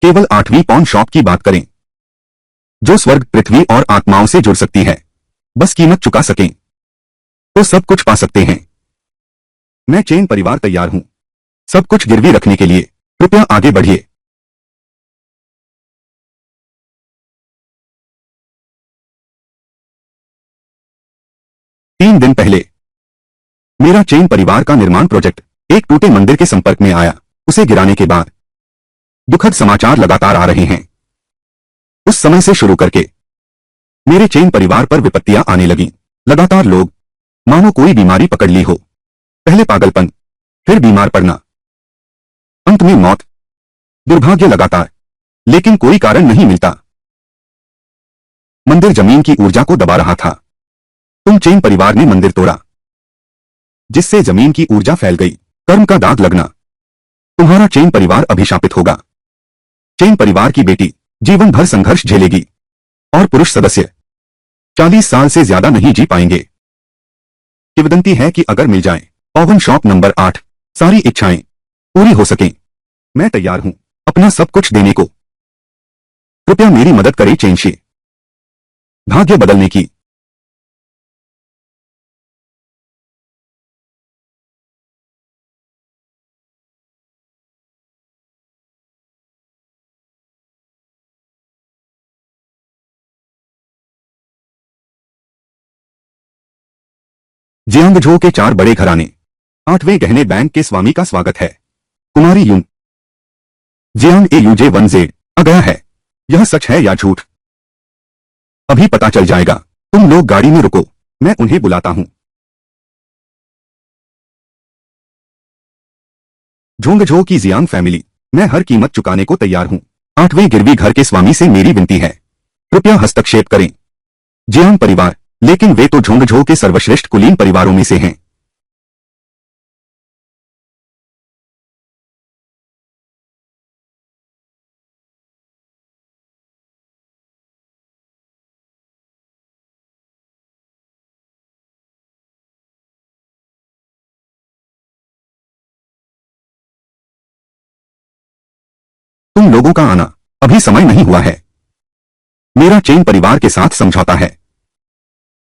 केवल 8वीं pawn shop की बात करें, जो स्वर्ग, पृथ्वी और आत्माओं से जुड़ सकती है। बस कीमत चुका सकें तो सब कुछ पा सकते हैं। मैं चेन परिवार तैयार हूं, सब कुछ गिरवी रखने के लिए। कृपया आगे बढ़िए। तीन दिन पहले मेरा चेन परिवार का निर्माण प्रोजेक्ट एक टूटे मंदिर के संपर्क में आया। उसे गिराने के बाद दुखद समाचार लगातार आ रहे हैं। उस समय से शुरू करके मेरे चेन परिवार पर विपत्तियां आने लगीं। लगातार लोग मानो कोई बीमारी पकड़ ली हो। पहले पागलपन, फिर बीमार पड़ना, अंत में मौत। दुर्भाग्य लगातार, लेकिन कोई कारण नहीं मिलता। मंदिर जमीन की ऊर्जा को दबा रहा था। तुम चेन परिवार ने मंदिर तोड़ा, जिससे जमीन की ऊर्जा फैल गई। कर्म का दाग लगना। तुम्हारा चेन परिवार अभिशापित होगा। चेन परिवार की बेटी जीवन भर संघर्ष झेलेगी और पुरुष सदस्य 40 साल से ज्यादा नहीं जी पाएंगे। किंवदंती है कि अगर मिल जाए ओवन शॉप नंबर 8, सारी इच्छाएं पूरी हो सकें। मैं तैयार हूं अपना सब कुछ देने को। कृपया मेरी मदद करें चेनशी। भाग्य बदलने की। जियांगझो के 4 बड़े घराने, 8वें गहने बैंक के स्वामी का स्वागत है। कुमारी यून। जियांग AUJ1Z आ गया है। यह सच है या झूठ, अभी पता चल जाएगा। तुम लोग गाड़ी में रुको, मैं उन्हें बुलाता हूं। झोंगझो की जियांग फैमिली, मैं हर कीमत चुकाने को तैयार हूं। 8वें गिरवी घर के स्वामी से मेरी विनती है, कृपया हस्तक्षेप करें। जियांग परिवार, लेकिन वे तो झोंगझो के सर्वश्रेष्ठ कुलीन परिवारों में से हैं। तुम लोगों का आना अभी समय नहीं हुआ है। मेरा चेन परिवार के साथ समझौता है।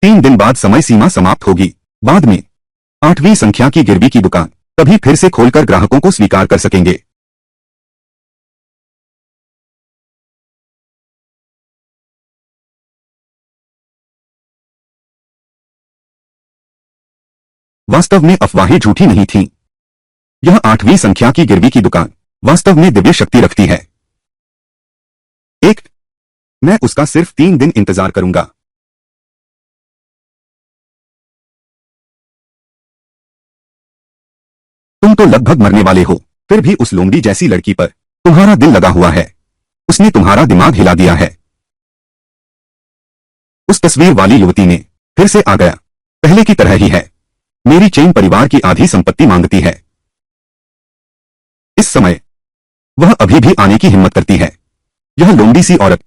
3 दिन बाद समय सीमा समाप्त होगी। बाद में 8वीं संख्या की गिरवी की दुकान तभी फिर से खोलकर ग्राहकों को स्वीकार कर सकेंगे। वास्तव में अफवाहें झूठी नहीं थीं। यह 8वीं संख्या की गिरवी की दुकान वास्तव में दिव्य शक्ति रखती है। मैं उसका सिर्फ 3 दिन इंतजार करूंगा। तुम तो लगभग मरने वाले हो, फिर भी उस लोमड़ी जैसी लड़की पर तुम्हारा दिल लगा हुआ है। उसने तुम्हारा दिमाग हिला दिया है। उस तस्वीर वाली युवती ने फिर से आ गया, पहले की तरह ही है। मेरी चेन परिवार की आधी संपत्ति मांगती है। इस समय वह अभी भी आने की हिम्मत करती है। यह लोमड़ी सी औरत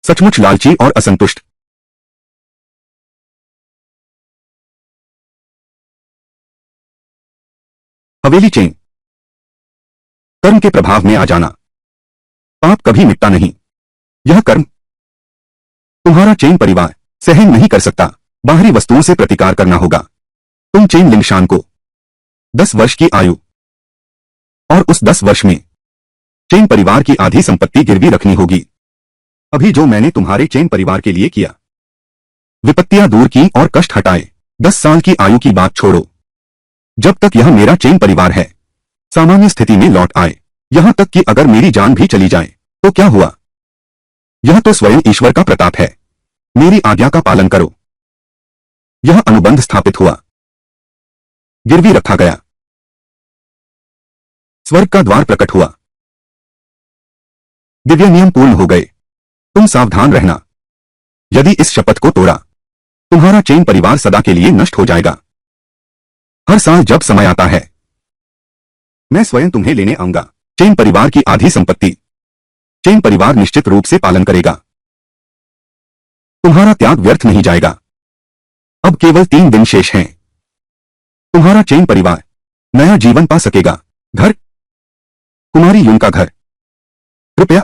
सचमुच लालची और असंतुष्ट। हवेली चेन। कर्म के प्रभाव में आ जाना। पाप कभी मिटता नहीं। यह कर्म तुम्हारा चेन परिवार सहन नहीं कर सकता। बाहरी वस्तुओं से प्रतिकार करना होगा। तुम चेन लिंगशान को 10 वर्ष की आयु और उस 10 वर्ष में चेन परिवार की आधी संपत्ति गिरवी रखनी होगी। अभी जो मैंने तुम्हारे चेन परिवार के लिए किया, विपत्तियां दूर की और कष्ट हटाए। 10 साल की आयु की बात छोड़ो, जब तक यह मेरा चेन परिवार है सामान्य स्थिति में लौट आए, यहां तक कि अगर मेरी जान भी चली जाए तो क्या हुआ? यह तो स्वयं ईश्वर का प्रताप है। मेरी आज्ञा का पालन करो। यह अनुबंध स्थापित हुआ, गिरवी रखा गया। स्वर्ग का द्वार प्रकट हुआ। दिव्य नियम पूर्ण हो गए। तुम सावधान रहना। यदि इस शपथ को तोड़ा, तुम्हारा चेन परिवार सदा के लिए नष्ट हो जाएगा। हर साल जब समय आता है, मैं स्वयं तुम्हें लेने आऊंगा। चेन परिवार की आधी संपत्ति चेन परिवार निश्चित रूप से पालन करेगा। तुम्हारा त्याग व्यर्थ नहीं जाएगा। अब केवल 3 दिन शेष हैं। तुम्हारा चेन परिवार नया जीवन पा सकेगा। घर, कुमारी यून का घर। कृपया।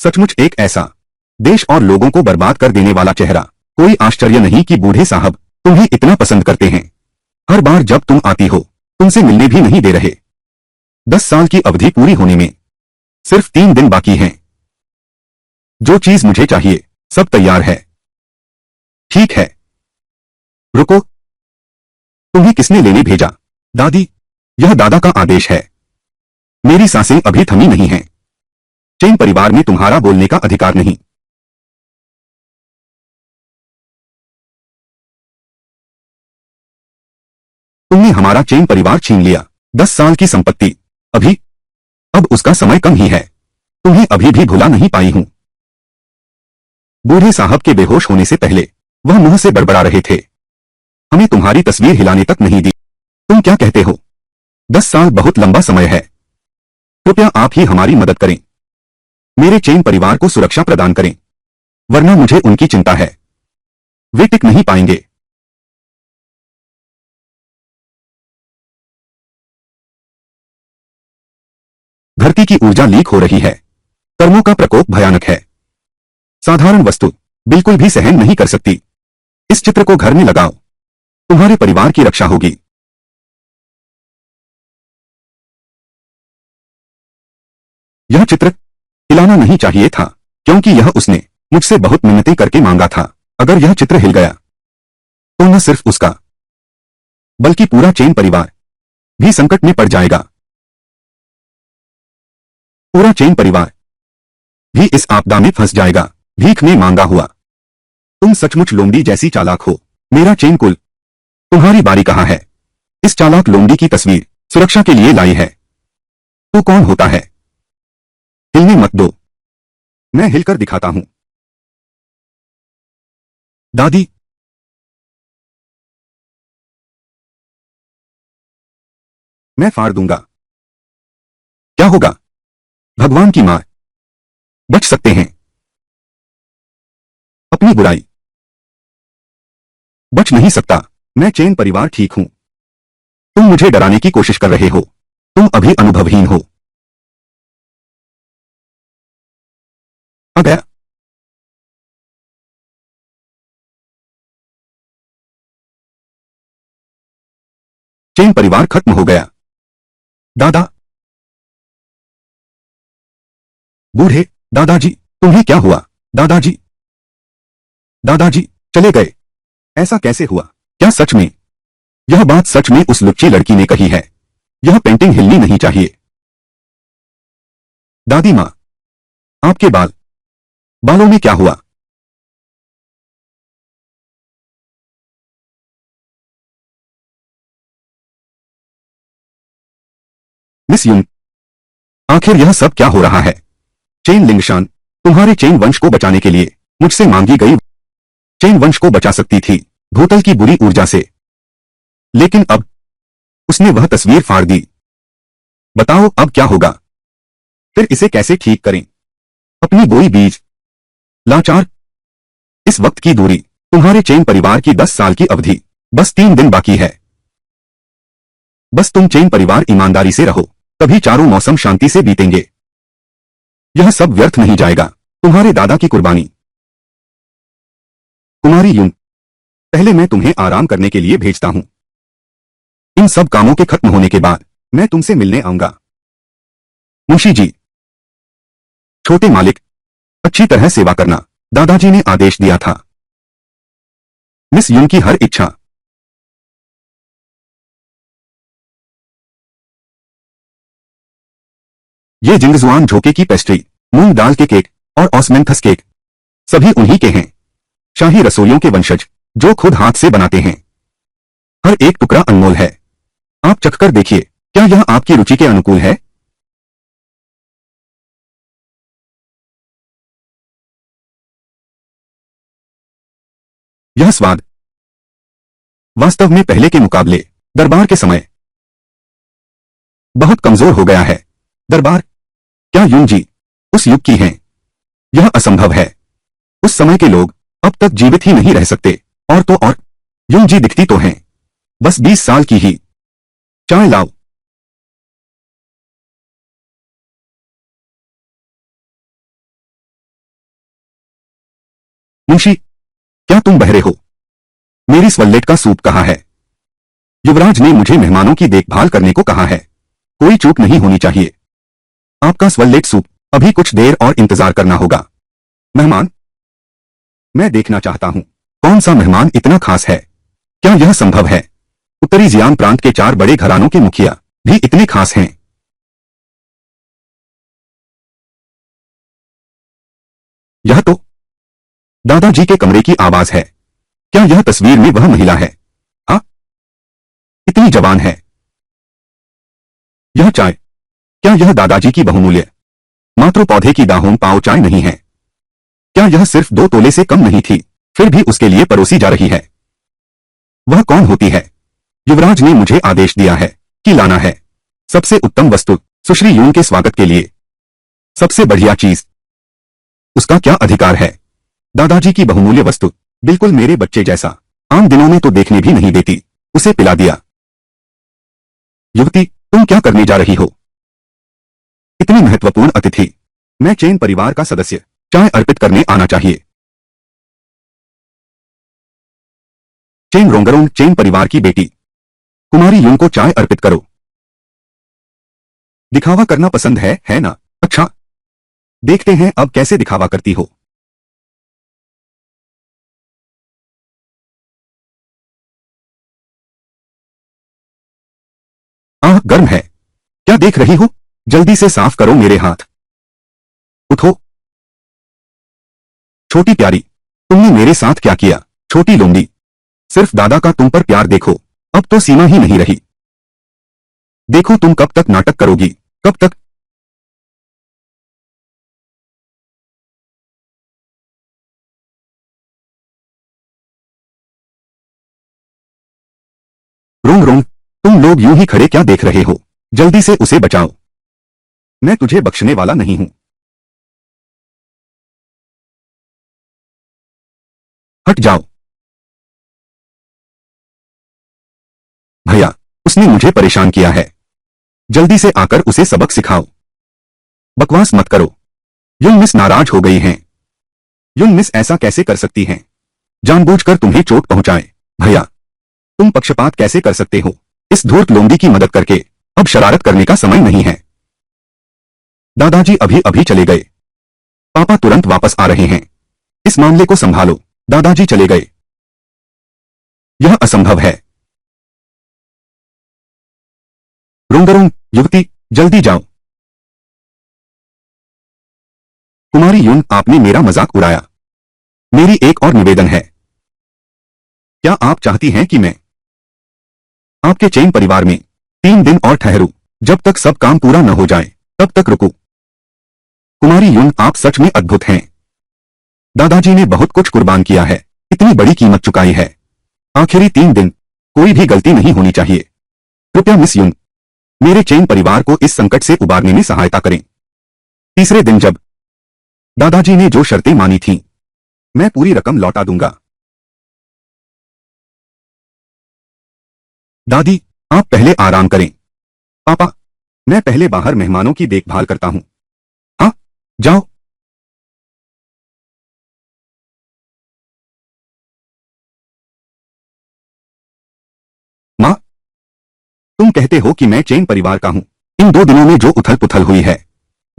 सचमुच एक ऐसा देश और लोगों को बर्बाद कर देने वाला चेहरा। कोई आश्चर्य नहीं कि बूढ़े साहब तुम्हें इतना पसंद करते हैं। हर बार जब तुम आती हो तुमसे मिलने भी नहीं दे रहे। 10 साल की अवधि पूरी होने में सिर्फ 3 दिन बाकी हैं। जो चीज मुझे चाहिए सब तैयार है। ठीक है, रुको, तुम्हें किसने लेने भेजा? दादी, यह दादा का आदेश है। मेरी सांसें अभी थमी नहीं हैं। चेन परिवार में तुम्हारा बोलने का अधिकार नहीं। तुमने हमारा चेन परिवार छीन लिया। 10 साल की संपत्ति अभी, अब उसका समय कम ही है। तुम्हें अभी भी भुला नहीं पाई हूं। बूढ़े साहब के बेहोश होने से पहले वह मुंह से बड़बड़ा रहे थे। हमें तुम्हारी तस्वीर हिलाने तक नहीं दी। तुम क्या कहते हो? 10 साल बहुत लंबा समय है। कृपया आप ही हमारी मदद करें। मेरे चेन परिवार को सुरक्षा प्रदान करें, वरना मुझे उनकी चिंता है। वे टिक नहीं पाएंगे। धरती की ऊर्जा लीक हो रही है। कर्मों का प्रकोप भयानक है। साधारण वस्तु बिल्कुल भी सहन नहीं कर सकती। इस चित्र को घर में लगाओ। तुम्हारे परिवार की रक्षा होगी। यह चित्र हिलाना नहीं चाहिए था, क्योंकि यह उसने मुझसे बहुत मिन्नतें करके मांगा था। अगर यह चित्र हिल गया तो न सिर्फ उसका बल्कि पूरा चेन परिवार भी संकट में पड़ जाएगा। पूरा चेन परिवार भी इस आपदा में फंस जाएगा। भीख में मांगा हुआ। तुम सचमुच लोमड़ी जैसी चालाक हो। मेरा चेन कुल तुम्हारी बारी कहाँ है? इस चालाक लोमड़ी की तस्वीर सुरक्षा के लिए लाई है। तू कौन होता है? हिलने मत दो। मैं हिलकर दिखाता हूं। दादी, मैं फाड़ दूंगा। क्या होगा? भगवान की मां, बच सकते हैं। अपनी बुराई बच नहीं सकता। मैं चेन परिवार ठीक हूं। तुम मुझे डराने की कोशिश कर रहे हो। तुम अभी अनुभवहीन हो। आ गया। चेन परिवार खत्म हो गया। दादा, बूढ़े दादाजी, तुम्हें क्या हुआ? दादाजी, दादाजी चले गए। ऐसा कैसे हुआ? क्या सच में यह बात सच में उस लुच्ची लड़की ने कही है? यह पेंटिंग हिलनी नहीं चाहिए। दादी मां, आपके बालों में क्या हुआ? मिस युन, आखिर यह सब क्या हो रहा है? चेन लिंगशान तुम्हारे चेन वंश को बचाने के लिए मुझसे मांगी गई चेन वंश को बचा सकती थी भूतल की बुरी ऊर्जा से, लेकिन अब उसने वह तस्वीर फाड़ दी। बताओ अब क्या होगा? फिर इसे कैसे ठीक करें? अपनी बोई बीज लाचार। इस वक्त की दूरी, तुम्हारे चेन परिवार की 10 साल की अवधि, बस 3 दिन बाकी है। बस तुम चेन परिवार ईमानदारी से रहो, तभी चारों मौसम शांति से बीतेंगे। यह सब व्यर्थ नहीं जाएगा। तुम्हारे दादा की कुर्बानी। कुमारी युन, पहले मैं तुम्हें आराम करने के लिए भेजता हूं। इन सब कामों के खत्म होने के बाद मैं तुमसे मिलने आऊंगा। मुंशी जी, छोटे मालिक, अच्छी तरह सेवा करना, दादाजी ने आदेश दिया था। मिस युन की हर इच्छा। ये जिंगजुआन झोके की पेस्ट्री, मूंग दाल के केक और ऑस्मेंथस केक सभी उन्हीं के हैं। शाही रसोइयों के वंशज जो खुद हाथ से बनाते हैं। हर एक टुकड़ा अनमोल है। आप चखकर देखिए, क्या यह आपकी रुचि के अनुकूल है? यह स्वाद वास्तव में पहले के मुकाबले दरबार के समय बहुत कमजोर हो गया है। दरबार? क्या यूं जी उस युग की हैं? यह असंभव है। उस समय के लोग अब तक जीवित ही नहीं रह सकते। और तो और यूं जी दिखती तो हैं बस 20 साल की ही। चाय लाओ। मुंशी, क्या तुम बहरे हो? मेरी स्वलेट का सूप कहाँ है? युवराज ने मुझे मेहमानों की देखभाल करने को कहा है। कोई चूक नहीं होनी चाहिए। आपका स्वलेट सूप अभी कुछ देर और इंतजार करना होगा। मेहमान? मैं देखना चाहता हूं कौन सा मेहमान इतना खास है। क्या यह संभव है उत्तरी जियान प्रांत के 4 बड़े घरानों के मुखिया भी इतने खास हैं? यह तो दादाजी के कमरे की आवाज है। क्या यह तस्वीर में वह महिला है? हाँ, इतनी जवान है। यह चाय, क्या यह दादाजी की बहुमूल्य मात्र पौधे की दाहों पाओ चाय नहीं है? क्या यह सिर्फ 2 तोले से कम नहीं थी, फिर भी उसके लिए परोसी जा रही है? वह कौन होती है? युवराज ने मुझे आदेश दिया है कि लाना है सबसे उत्तम वस्तु सुश्री यून के स्वागत के लिए। सबसे बढ़िया चीज। उसका क्या अधिकार है? दादाजी की बहुमूल्य वस्तु, बिल्कुल मेरे बच्चे जैसा, आम दिनों में तो देखने भी नहीं देती। उसे पिला दिया। युवती, तुम क्या करने जा रही हो? इतनी महत्वपूर्ण अतिथि, मैं चेन परिवार का सदस्य, चाय अर्पित करने आना चाहिए। चेन रोंगरोंग चेन परिवार की बेटी कुमारी यून को चाय अर्पित करो। दिखावा करना पसंद है ना? अच्छा, देखते हैं अब कैसे दिखावा करती हो। आह, गर्म है। क्या देख रही हो? जल्दी से साफ करो मेरे हाथ। उठो। छोटी प्यारी, तुमने मेरे साथ क्या किया? छोटी लोमड़ी, सिर्फ दादा का तुम पर प्यार देखो, अब तो सीमा ही नहीं रही। देखो तुम कब तक नाटक करोगी? कब तक? रोंग रोंग, तुम लोग यूं ही खड़े क्या देख रहे हो? जल्दी से उसे बचाओ। मैं तुझे बख्शने वाला नहीं हूं। हट जाओ। भैया, उसने मुझे परेशान किया है। जल्दी से आकर उसे सबक सिखाओ। बकवास मत करो। युन मिस नाराज हो गई हैं। युन मिस ऐसा कैसे कर सकती हैं? जानबूझकर तुम्हें चोट पहुंचाए। भैया, तुम पक्षपात कैसे कर सकते हो? इस धूर्त लोमड़ी की मदद करके अब शरारत करने का समय नहीं है। दादाजी अभी अभी चले गए। पापा तुरंत वापस आ रहे हैं। इस मामले को संभालो। दादाजी चले गए। यह असंभव है। रोंगरोंग, युवती, जल्दी जाओ। कुमारी यून, आपने मेरा मजाक उड़ाया। मेरी एक और निवेदन है। क्या आप चाहती हैं कि मैं आपके चेन परिवार में 3 दिन और ठहरूं? जब तक सब काम पूरा न हो जाए तब तक रुकूं। कुमारी यून, आप सच में अद्भुत हैं। दादाजी ने बहुत कुछ कुर्बान किया है, इतनी बड़ी कीमत चुकाई है। आखिरी 3 दिन कोई भी गलती नहीं होनी चाहिए। कृपया मिस यून, मेरे चेन परिवार को इस संकट से उबारने में सहायता करें। तीसरे दिन जब दादाजी ने जो शर्तें मानी थीं, मैं पूरी रकम लौटा दूंगा। दादी, आप पहले आराम करें। पापा, मैं पहले बाहर मेहमानों की देखभाल करता हूं। हाँ, जाओ। माँ, तुम कहते हो कि मैं चेन परिवार का हूं। इन 2 दिनों में जो उथल पुथल हुई है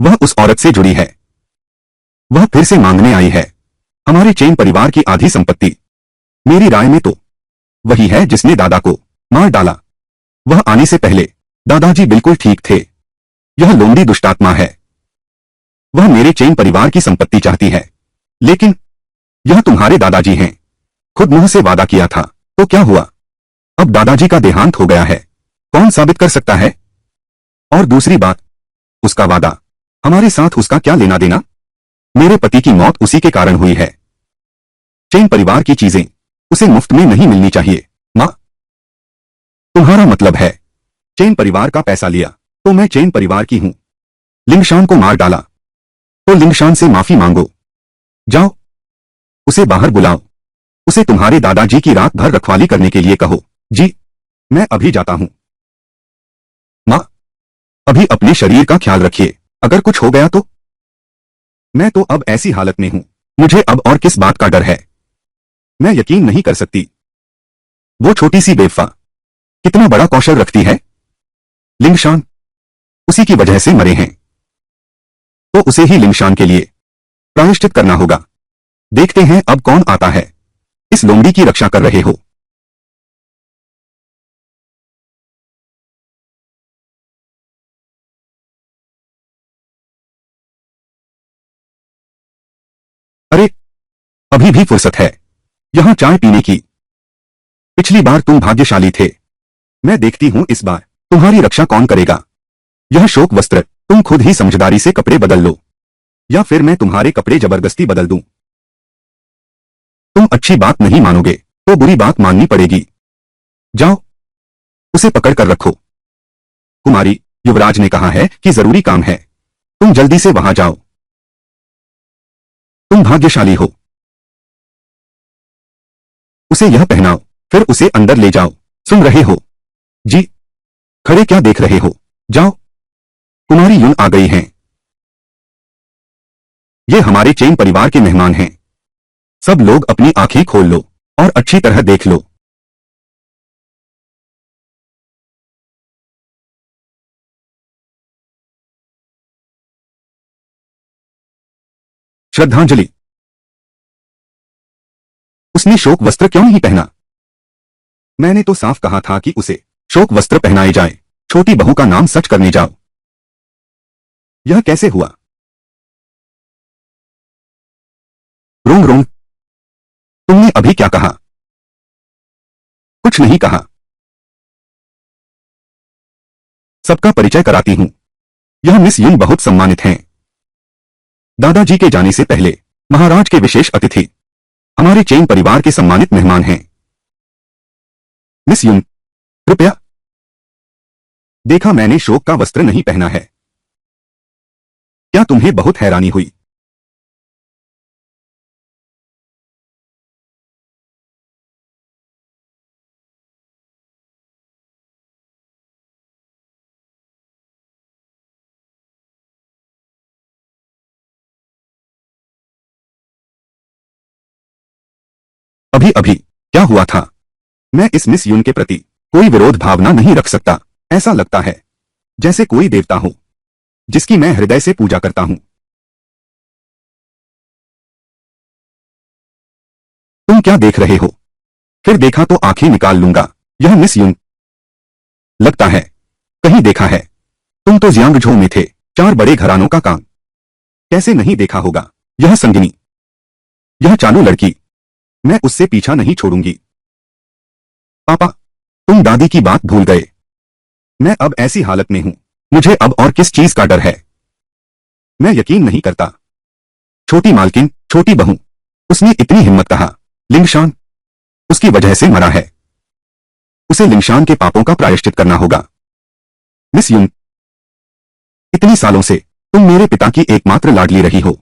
वह उस औरत से जुड़ी है। वह फिर से मांगने आई है हमारे चेन परिवार की आधी संपत्ति। मेरी राय में तो वही है जिसने दादा को मार डाला। वह आने से पहले दादाजी बिल्कुल ठीक थे। यह लोमड़ी दुष्टात्मा है। वह मेरे चेन परिवार की संपत्ति चाहती है। लेकिन यह तुम्हारे दादाजी हैं। खुद मुंह से वादा किया था, तो क्या हुआ? अब दादाजी का देहांत हो गया है। कौन साबित कर सकता है? और दूसरी बात, उसका वादा, हमारे साथ उसका क्या लेना देना? मेरे पति की मौत उसी के कारण हुई है। चेन परिवार की चीजें उसे मुफ्त में नहीं मिलनी चाहिए। माँ, तुम्हारा मतलब है चेन परिवार का पैसा लिया तो मैं चेन परिवार की हूं। लिंगशान को मार डाला तो लिंगशान से माफी मांगो। जाओ। उसे बाहर बुलाओ। उसे तुम्हारे दादाजी की रात भर रखवाली करने के लिए कहो। जी, मैं अभी जाता हूं। माँ, अभी अपने शरीर का ख्याल रखिए, अगर कुछ हो गया तो। मैं तो अब ऐसी हालत में हूं, मुझे अब और किस बात का डर है। मैं यकीन नहीं कर सकती, वो छोटी सी बेवफा कितना बड़ा कौशल रखती है। लिंगशान उसी की वजह से मरे हैं, तो उसे ही लिंगशान के लिए प्रायश्चित करना होगा। देखते हैं अब कौन आता है। इस लोमड़ी की रक्षा कर रहे हो। अरे, अभी भी फुर्सत है यहां चाय पीने की। पिछली बार तुम भाग्यशाली थे, मैं देखती हूं इस बार तुम्हारी रक्षा कौन करेगा। यह शोक वस्त्र तुम खुद ही समझदारी से कपड़े बदल लो, या फिर मैं तुम्हारे कपड़े जबरदस्ती बदल दूं। तुम अच्छी बात नहीं मानोगे तो बुरी बात माननी पड़ेगी। जाओ, उसे पकड़ कर रखो। कुमारी, युवराज ने कहा है कि जरूरी काम है, तुम जल्दी से वहां जाओ। तुम भाग्यशाली हो। उसे यह पहनाओ, फिर उसे अंदर ले जाओ। सुन रहे हो? जी। खड़े क्या देख रहे हो, जाओ। कुमारी यून आ गई हैं। ये हमारे चेन परिवार के मेहमान हैं। सब लोग अपनी आंखें खोल लो और अच्छी तरह देख लो। श्रद्धांजलि। उसने शोक वस्त्र क्यों नहीं पहना? मैंने तो साफ कहा था कि उसे शोक वस्त्र पहनाए जाए। छोटी बहू का नाम सच करने जाओ। यह कैसे हुआ? रोंग रोंग, तुमने अभी क्या कहा? कुछ नहीं कहा। सबका परिचय कराती हूं। यह मिस युन बहुत सम्मानित हैं। दादाजी के जाने से पहले महाराज के विशेष अतिथि, हमारे चेन परिवार के सम्मानित मेहमान हैं। मिस युन, कृपया। देखा, मैंने शोक का वस्त्र नहीं पहना है। क्या तुम्हें बहुत हैरानी हुई? अभी अभी क्या हुआ था? मैं इस मिस यून के प्रति कोई विरोध भावना नहीं रख सकता। ऐसा लगता है जैसे कोई देवता हो जिसकी मैं हृदय से पूजा करता हूं। तुम क्या देख रहे हो? फिर देखा तो आंखें निकाल लूंगा। यह मिस यून लगता है कहीं देखा है। तुम तो जियांगझो में थे, 4 बड़े घरानों का काम कैसे नहीं देखा होगा। यह संगिनी, यह चालू लड़की, मैं उससे पीछा नहीं छोड़ूंगी। पापा, तुम दादी की बात भूल गए। मैं अब ऐसी हालत में हूं, मुझे अब और किस चीज का डर है। मैं यकीन नहीं करता। छोटी मालकिन, छोटी बहू, उसने इतनी हिम्मत कहा। लिंगशान उसकी वजह से मरा है। उसे लिंगशान के पापों का प्रायश्चित करना होगा। मिस युन, इतनी सालों से तुम मेरे पिता की एकमात्र लाडली रही हो।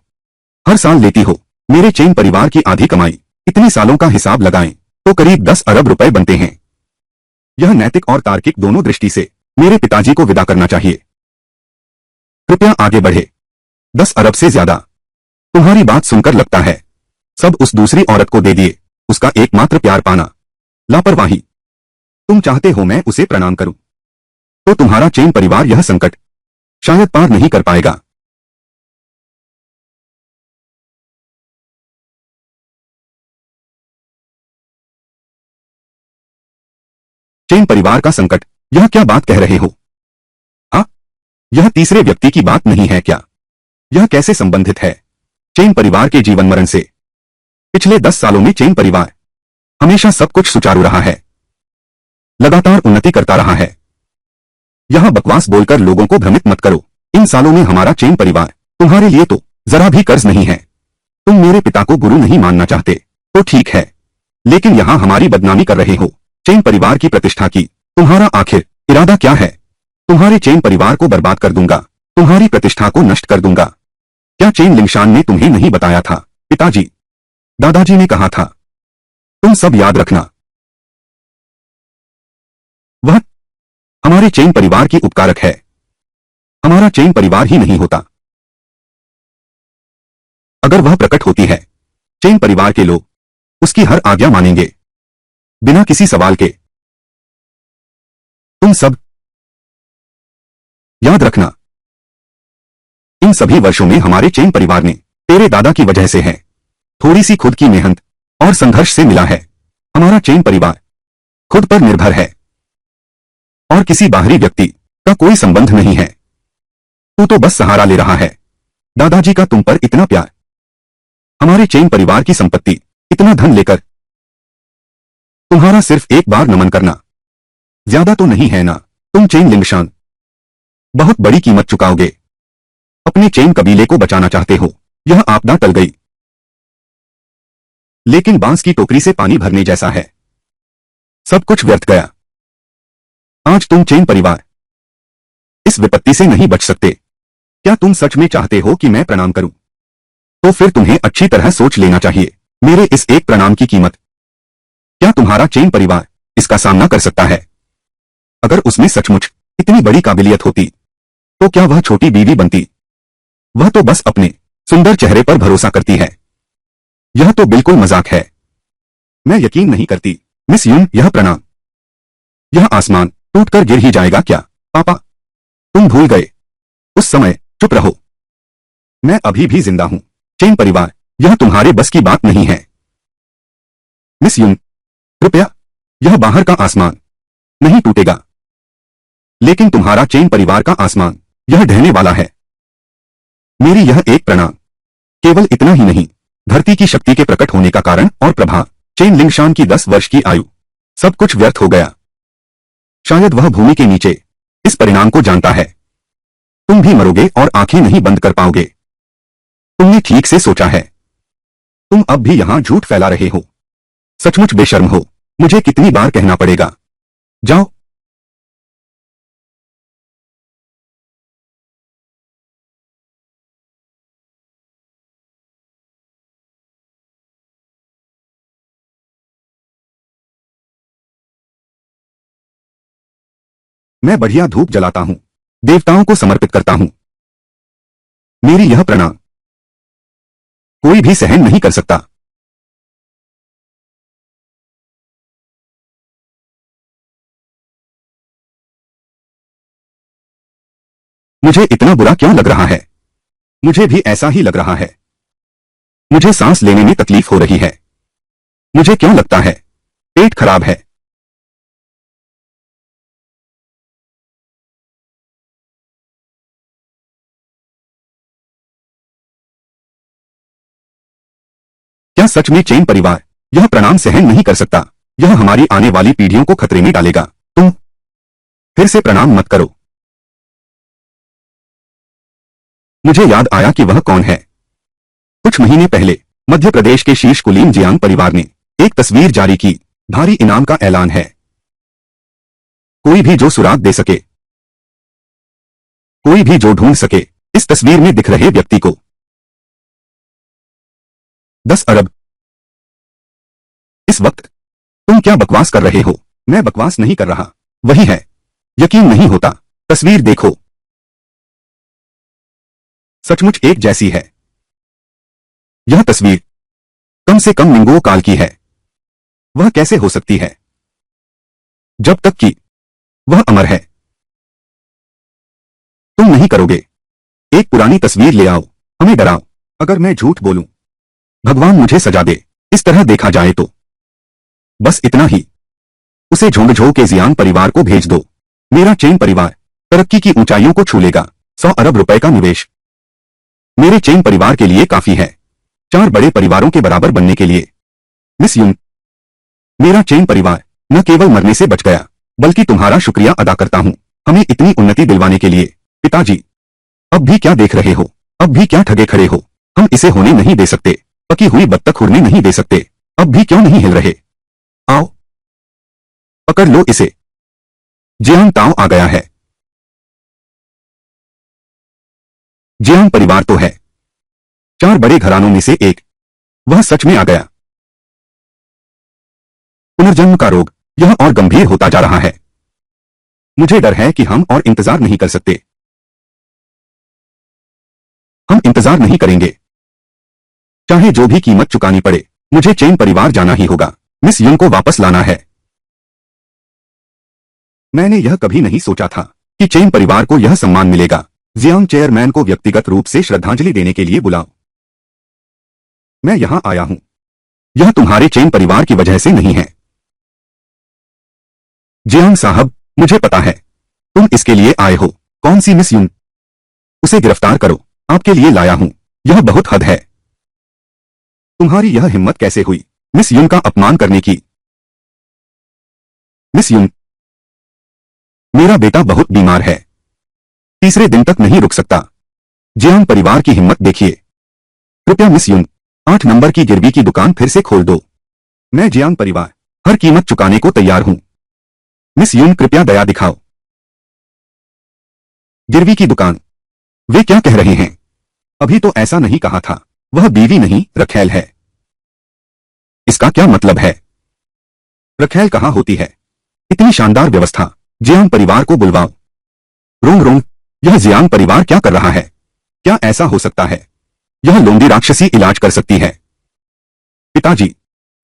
हर साल लेती हो मेरे चेन परिवार की आधी कमाई। इतनी सालों का हिसाब लगाएं तो करीब 10 अरब रुपए बनते हैं। यह नैतिक और तार्किक दोनों दृष्टि से मेरे पिताजी को विदा करना चाहिए। कृपया आगे बढ़े। 10 अरब से ज्यादा। तुम्हारी बात सुनकर लगता है सब उस दूसरी औरत को दे दिए, उसका एकमात्र प्यार पाना। लापरवाही। तुम चाहते हो मैं उसे प्रणाम करूं, तो तुम्हारा चेन परिवार यह संकट शायद पार नहीं कर पाएगा। चेन परिवार का संकट, यह क्या बात कह रहे हो? हाँ, यह तीसरे व्यक्ति की बात नहीं है क्या? यह कैसे संबंधित है चेन परिवार के जीवन मरण से? पिछले 10 सालों में चेन परिवार हमेशा सब कुछ सुचारू रहा है, लगातार उन्नति करता रहा है। यहां बकवास बोलकर लोगों को भ्रमित मत करो। इन सालों में हमारा चेन परिवार तुम्हारे लिए तो जरा भी कर्ज नहीं है। तुम मेरे पिता को गुरु नहीं मानना चाहते तो ठीक है, लेकिन यहां हमारी बदनामी कर रहे हो, चेन परिवार की प्रतिष्ठा की। तुम्हारा आखिर इरादा क्या है? तुम्हारे चेन परिवार को बर्बाद कर दूंगा, तुम्हारी प्रतिष्ठा को नष्ट कर दूंगा। क्या चेन लिंगशान ने तुम्हें नहीं बताया था? पिताजी, दादाजी ने कहा था, तुम सब याद रखना। वह हमारे चेन परिवार की उपकारक है। हमारा चेन परिवार ही नहीं होता अगर वह प्रकट होती है। चेन परिवार के लोग उसकी हर आज्ञा मानेंगे, बिना किसी सवाल के। तुम सब याद रखना, इन सभी वर्षों में हमारे चेन परिवार ने तेरे दादा की वजह से है, थोड़ी सी खुद की मेहनत और संघर्ष से मिला है। हमारा चेन परिवार खुद पर निर्भर है और किसी बाहरी व्यक्ति का कोई संबंध नहीं है। तू तो बस सहारा ले रहा है। दादाजी का तुम पर इतना प्यार, हमारे चेन परिवार की संपत्ति, इतना धन लेकर तुम्हारा सिर्फ एक बार नमन करना ज्यादा तो नहीं है ना। तुम चेन लिंगशान बहुत बड़ी कीमत चुकाओगे। अपने चेन कबीले को बचाना चाहते हो। यह आपदा टल गई, लेकिन बांस की टोकरी से पानी भरने जैसा है। सब कुछ व्यर्थ गया। आज तुम चेन परिवार इस विपत्ति से नहीं बच सकते। क्या तुम सच में चाहते हो कि मैं प्रणाम करूं? तो फिर तुम्हें अच्छी तरह सोच लेना चाहिए। मेरे इस एक प्रणाम की कीमत, क्या तुम्हारा चेन परिवार इसका सामना कर सकता है? अगर उसमें सचमुच इतनी बड़ी काबिलियत होती तो क्या वह छोटी बीवी बनती? वह तो बस अपने सुंदर चेहरे पर भरोसा करती है। यह तो बिल्कुल मजाक है। मैं यकीन नहीं करती। मिस यून, यह प्रणाम, यह आसमान टूटकर गिर ही जाएगा क्या? पापा, तुम भूल गए उस समय। चुप रहो, मैं अभी भी जिंदा हूं। चेन परिवार, यह तुम्हारे बस की बात नहीं है। मिस यून, कृपया, यह बाहर का आसमान नहीं टूटेगा, लेकिन तुम्हारा चेन परिवार का आसमान, यह ढहने वाला है। मेरी यह एक प्रणाम, केवल इतना ही नहीं, धरती की शक्ति के प्रकट होने का कारण और प्रभाव। चेन लिंगशान की 10 वर्ष की आयु, सब कुछ व्यर्थ हो गया। शायद वह भूमि के नीचे इस परिणाम को जानता है। तुम भी मरोगे और आंखें नहीं बंद कर पाओगे। तुमने ठीक से सोचा है। तुम अब भी यहां झूठ फैला रहे हो। सचमुच बेशर्म हो। मुझे कितनी बार कहना पड़ेगा? जाओ। मैं बढ़िया धूप जलाता हूं, देवताओं को समर्पित करता हूं। मेरी यह प्रणाम कोई भी सहन नहीं कर सकता। मुझे इतना बुरा क्यों लग रहा है? मुझे भी ऐसा ही लग रहा है। मुझे सांस लेने में तकलीफ हो रही है। मुझे क्यों लगता है पेट खराब है? क्या सच में चेन परिवार यह प्रणाम सहन नहीं कर सकता? यह हमारी आने वाली पीढ़ियों को खतरे में डालेगा। तुम फिर से प्रणाम मत करो। मुझे याद आया कि वह कौन है। कुछ महीने पहले मध्य प्रदेश के शीर्ष कुलीन जियांग परिवार ने एक तस्वीर जारी की। भारी इनाम का ऐलान है। कोई भी जो सुराग दे सके, कोई भी जो ढूंढ सके इस तस्वीर में दिख रहे व्यक्ति को 10 अरब। इस वक्त तुम क्या बकवास कर रहे हो? मैं बकवास नहीं कर रहा। वही है। यकीन नहीं होता। तस्वीर देखो, सचमुच एक जैसी है। यह तस्वीर कम से कम मिंगो काल की है। वह कैसे हो सकती है जब तक कि वह अमर है? तुम नहीं करोगे। एक पुरानी तस्वीर ले आओ, हमें डराओ। अगर मैं झूठ बोलूं, भगवान मुझे सजा दे। इस तरह देखा जाए तो बस इतना ही। उसे झोंगझो के जियांग परिवार को भेज दो। मेरा चेन परिवार तरक्की की ऊंचाइयों को छू लेगा। 100 अरब रुपए का निवेश मेरे चेन परिवार के लिए काफी है, 4 बड़े परिवारों के बराबर बनने के लिए। मिस यून, मेरा चेन परिवार न केवल मरने से बच गया, बल्कि तुम्हारा शुक्रिया अदा करता हूं हमें इतनी उन्नति दिलवाने के लिए। पिताजी, अब भी क्या देख रहे हो? अब भी क्या ठगे खड़े हो? हम इसे होने नहीं दे सकते। पकी हुई बत्तख उड़ने नहीं दे सकते। अब भी क्यों नहीं हिल रहे? आओ, पकड़ लो इसे। जियांग ताओ आ गया है। जियांग परिवार तो है 4 बड़े घरानों में से एक। वह सच में आ गया। पुनर्जन्म का रोग यह और गंभीर होता जा रहा है। मुझे डर है कि हम और इंतजार नहीं कर सकते। हम इंतजार नहीं करेंगे। चाहे जो भी कीमत चुकानी पड़े, मुझे चेन परिवार जाना ही होगा। मिस युन को वापस लाना है। मैंने यह कभी नहीं सोचा था कि चेन परिवार को यह सम्मान मिलेगा। जियांग चेयरमैन को व्यक्तिगत रूप से श्रद्धांजलि देने के लिए बुलाओ। मैं यहां आया हूं। यह तुम्हारे चेन परिवार की वजह से नहीं है। जियांग साहब, मुझे पता है तुम इसके लिए आए हो। कौन सी मिस युन? उसे गिरफ्तार करो। आपके लिए लाया हूं। यह बहुत हद है। तुम्हारी यह हिम्मत कैसे हुई मिस युन का अपमान करने की? मिस युन, मेरा बेटा बहुत बीमार है। तीसरे दिन तक नहीं रुक सकता। जियांग परिवार की हिम्मत देखिए। कृपया मिस युन, 8 नंबर की गिरवी की दुकान फिर से खोल दो। मैं जियांग परिवार हर कीमत चुकाने को तैयार हूं। मिस युन, कृपया दया दिखाओ। गिरवी की दुकान? वे क्या कह रहे हैं? अभी तो ऐसा नहीं कहा था। वह बीवी नहीं, रखेल है। इसका क्या मतलब है? रखेल कहां होती है? इतनी शानदार व्यवस्था। जियांग परिवार को बुलवाओ। रोंग रोंग, यह जियांग परिवार क्या कर रहा है? क्या ऐसा हो सकता है? यह लोंडी राक्षसी इलाज कर सकती है। पिताजी,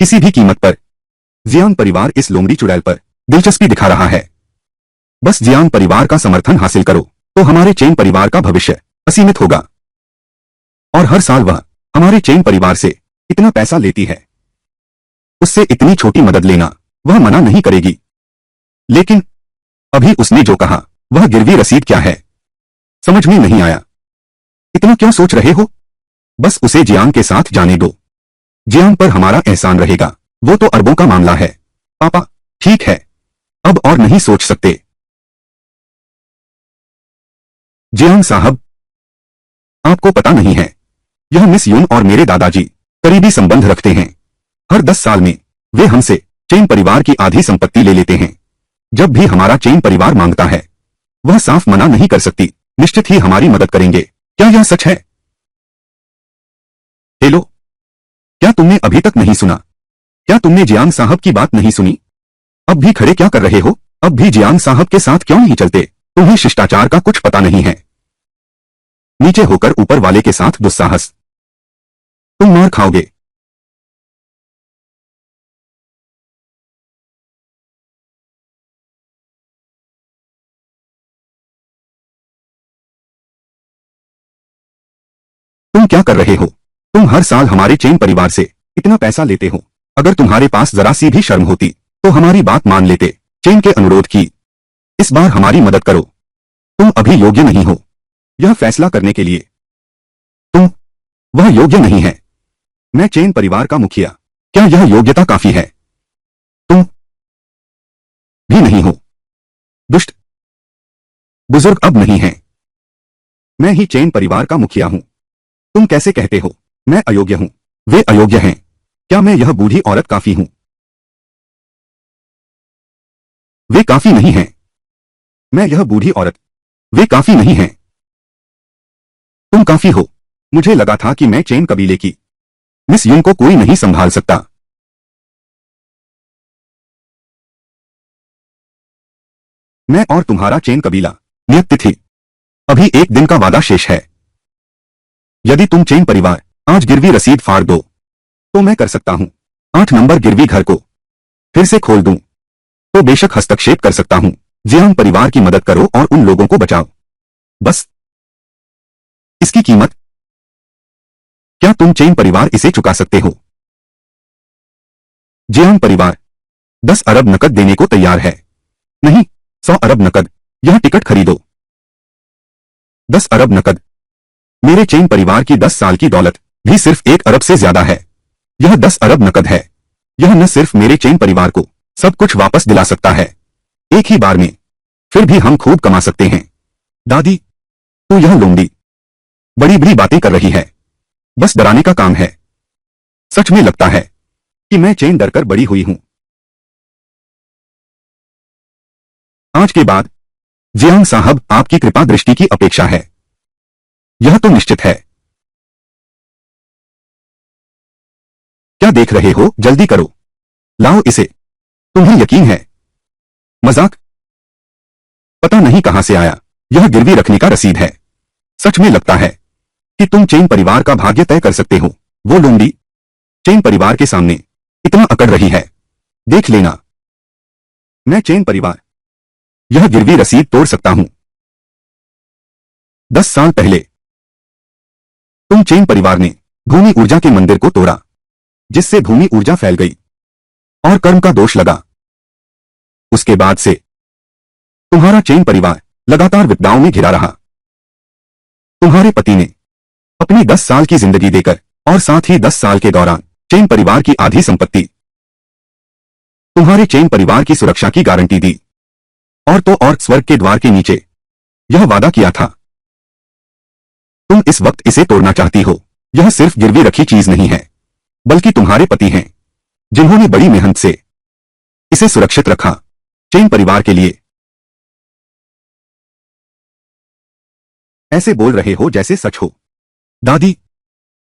किसी भी कीमत पर जियांग परिवार इस लोंडी चुड़ैल पर दिलचस्पी दिखा रहा है। बस जियांग परिवार का समर्थन हासिल करो तो हमारे चेन परिवार का भविष्य असीमित होगा। और हर साल वह हमारे चेन परिवार से इतना पैसा लेती है। उससे इतनी छोटी मदद लेना वह मना नहीं करेगी। लेकिन अभी उसने जो कहा वह गिरवी रसीद क्या है? समझ में नहीं आया। इतना क्यों सोच रहे हो? बस उसे जियांग के साथ जाने दो। जियांग पर हमारा एहसान रहेगा। वो तो अरबों का मामला है। पापा, ठीक है, अब और नहीं सोच सकते। जियांग साहब, आपको पता नहीं है, यह मिस यून और मेरे दादाजी करीबी संबंध रखते हैं। हर 10 साल में वे हमसे चेन परिवार की आधी संपत्ति ले लेते हैं। जब भी हमारा चेन परिवार मांगता है, वह साफ मना नहीं कर सकती। निश्चित ही हमारी मदद करेंगे। क्या यह सच है? हेलो, क्या तुमने अभी तक नहीं सुना? क्या तुमने जियांग साहब की बात नहीं सुनी? अब भी खड़े क्या कर रहे हो? अब भी जियांग साहब के साथ क्यों नहीं चलते? तुम्हें शिष्टाचार का कुछ पता नहीं है। नीचे होकर ऊपर वाले के साथ दुस्साहस, तुम मार खाओगे। तुम क्या कर रहे हो? तुम हर साल हमारे चेन परिवार से इतना पैसा लेते हो। अगर तुम्हारे पास जरा सी भी शर्म होती तो हमारी बात मान लेते। चेन के अनुरोध की। इस बार हमारी मदद करो। तुम अभी योग्य नहीं हो यह फैसला करने के लिए। तुम वह योग्य नहीं है। मैं चेन परिवार का मुखिया। क्या यह योग्यता काफी है? तुम भी नहीं हो। दुष्ट बुजुर्ग अब नहीं है। मैं ही चेन परिवार का मुखिया हूं। तुम कैसे कहते हो मैं अयोग्य हूं? वे अयोग्य हैं। क्या मैं यह बूढ़ी औरत काफी हूं? वे काफी नहीं हैं। मैं यह बूढ़ी औरत, वे काफी नहीं हैं। तुम काफी हो। मुझे लगा था कि मैं चेन कबीले की मिस यून को कोई नहीं संभाल सकता। मैं और तुम्हारा चेन कबीला। नियत तिथि, अभी 1 दिन का वादा शेष है। यदि तुम चेन परिवार आज गिरवी रसीद फाड़ दो तो मैं कर सकता हूं 8 नंबर गिरवी घर को फिर से खोल दूं तो बेशक हस्तक्षेप कर सकता हूं। जियांग परिवार की मदद करो और उन लोगों को बचाओ। बस इसकी कीमत, क्या तुम चेन परिवार इसे चुका सकते हो? जियांग परिवार 10 अरब नकद देने को तैयार है। नहीं, 100 अरब नकद। यह टिकट खरीदो। 10 अरब नकद। मेरे चेन परिवार की 10 साल की दौलत भी सिर्फ 1 अरब से ज्यादा है। यह 10 अरब नकद है। यह न सिर्फ मेरे चेन परिवार को सब कुछ वापस दिला सकता है एक ही बार में, फिर भी हम खूब कमा सकते हैं। दादी, तो यह लोंडी बड़ी बड़ी बातें कर रही है। बस डराने का काम है। सच में लगता है कि मैं चेन डरकर बड़ी हुई हूं। आज के बाद जियांग साहब आपकी कृपा दृष्टि की अपेक्षा है। यह तो निश्चित है। देख रहे हो? जल्दी करो, लाओ इसे। तुम्हें यकीन है? मजाक? पता नहीं कहां से आया, यह गिरवी रखने का रसीद है। सच में लगता है कि तुम चेन परिवार का भाग्य तय कर सकते हो। वो लोंडी चेन परिवार के सामने इतना अकड़ रही है, देख लेना। मैं चेन परिवार यह गिरवी रसीद तोड़ सकता हूं। 10 साल पहले तुम चेन परिवार ने भूमि ऊर्जा के मंदिर को तोड़ा, जिससे भूमि ऊर्जा फैल गई और कर्म का दोष लगा। उसके बाद से तुम्हारा चेन परिवार लगातार विपदाओं में घिरा रहा। तुम्हारे पति ने अपनी 10 साल की जिंदगी देकर और साथ ही 10 साल के दौरान चेन परिवार की आधी संपत्ति तुम्हारे चेन परिवार की सुरक्षा की गारंटी दी, और तो और स्वर्ग के द्वार के नीचे यह वादा किया था। तुम इस वक्त इसे तोड़ना चाहती हो। यह सिर्फ गिरवी रखी चीज नहीं है, बल्कि तुम्हारे पति हैं, जिन्होंने बड़ी मेहनत से इसे सुरक्षित रखा, चेन परिवार के लिए। ऐसे बोल रहे हो जैसे सच हो। दादी,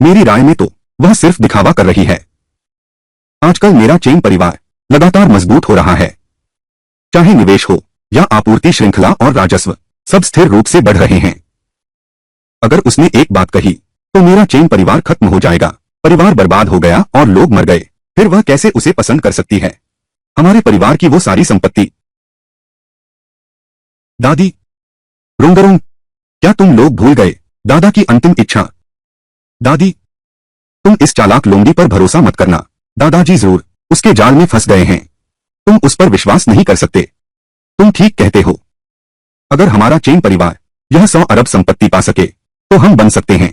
मेरी राय में तो वह सिर्फ दिखावा कर रही है। आजकल मेरा चेन परिवार लगातार मजबूत हो रहा है। चाहे निवेश हो या आपूर्ति श्रृंखला और राजस्व, सब स्थिर रूप से बढ़ रहे हैं। अगर उसने एक बात कही तो मेरा चेन परिवार खत्म हो जाएगा, परिवार बर्बाद हो गया और लोग मर गए, फिर वह कैसे उसे पसंद कर सकती है? हमारे परिवार की वो सारी संपत्ति। दादी, रोंगरोंग, क्या तुम लोग भूल गए दादा की अंतिम इच्छा? दादी, तुम इस चालाक लोंडी पर भरोसा मत करना। दादाजी जरूर उसके जाल में फंस गए हैं। तुम उस पर विश्वास नहीं कर सकते। तुम ठीक कहते हो। अगर हमारा चेन परिवार यह 100 अरब संपत्ति पा सके तो हम बन सकते हैं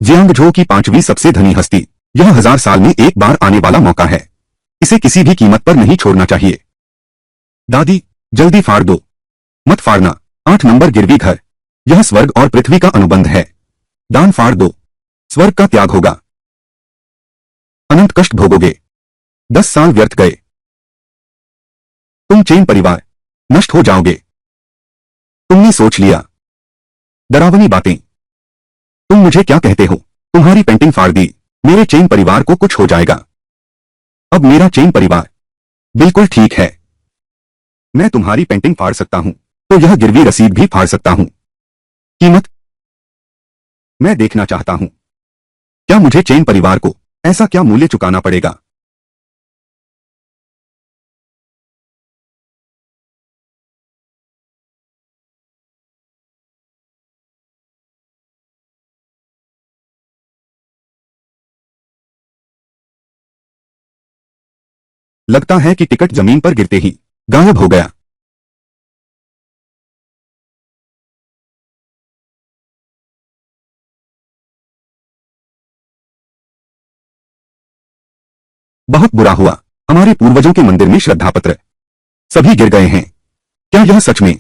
जियांगझो की 5वीं सबसे धनी हस्ती। यह 1000 साल में एक बार आने वाला मौका है। इसे किसी भी कीमत पर नहीं छोड़ना चाहिए। दादी, जल्दी फाड़ दो। मत फाड़ना। 8 नंबर गिरवी घर, यह स्वर्ग और पृथ्वी का अनुबंध है। दान फाड़ दो, स्वर्ग का त्याग होगा। अनंत कष्ट भोगोगे। 10 साल व्यर्थ गए। तुम चेन परिवार नष्ट हो जाओगे। तुमने सोच लिया। डरावनी बातें। तुम मुझे क्या कहते हो? तुम्हारी पेंटिंग फाड़ दी, मेरे चेन परिवार को कुछ हो जाएगा। अब मेरा चेन परिवार बिल्कुल ठीक है। मैं तुम्हारी पेंटिंग फाड़ सकता हूं तो यह गिरवी रसीद भी फाड़ सकता हूं। कीमत? मैं देखना चाहता हूं, क्या मुझे चेन परिवार को ऐसा क्या मूल्य चुकाना पड़ेगा? लगता है कि टिकट जमीन पर गिरते ही गायब हो गया। बहुत बुरा हुआ। हमारे पूर्वजों के मंदिर में श्रद्धा पत्र सभी गिर गए हैं। क्या यह सच में?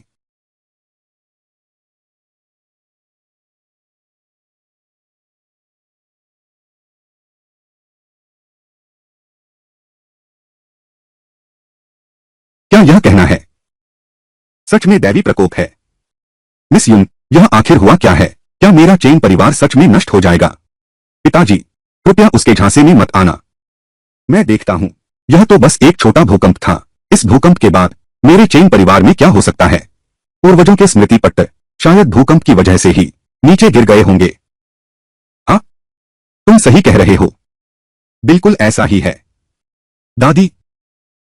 क्या यह कहना है सच में दैवी प्रकोप है? मिस युंग, यह आखिर हुआ क्या है? क्या मेरा चेन परिवार सच में नष्ट हो जाएगा? पिताजी, कृपया उसके झांसे में मत आना। मैं देखता हूं। यह तो बस एक छोटा भूकंप था। इस भूकंप के बाद मेरे चेन परिवार में क्या हो सकता है? पूर्वजों के स्मृति पट्ट शायद भूकंप की वजह से ही नीचे गिर गए होंगे। हाँ, तुम सही कह रहे हो। बिल्कुल ऐसा ही है। दादी,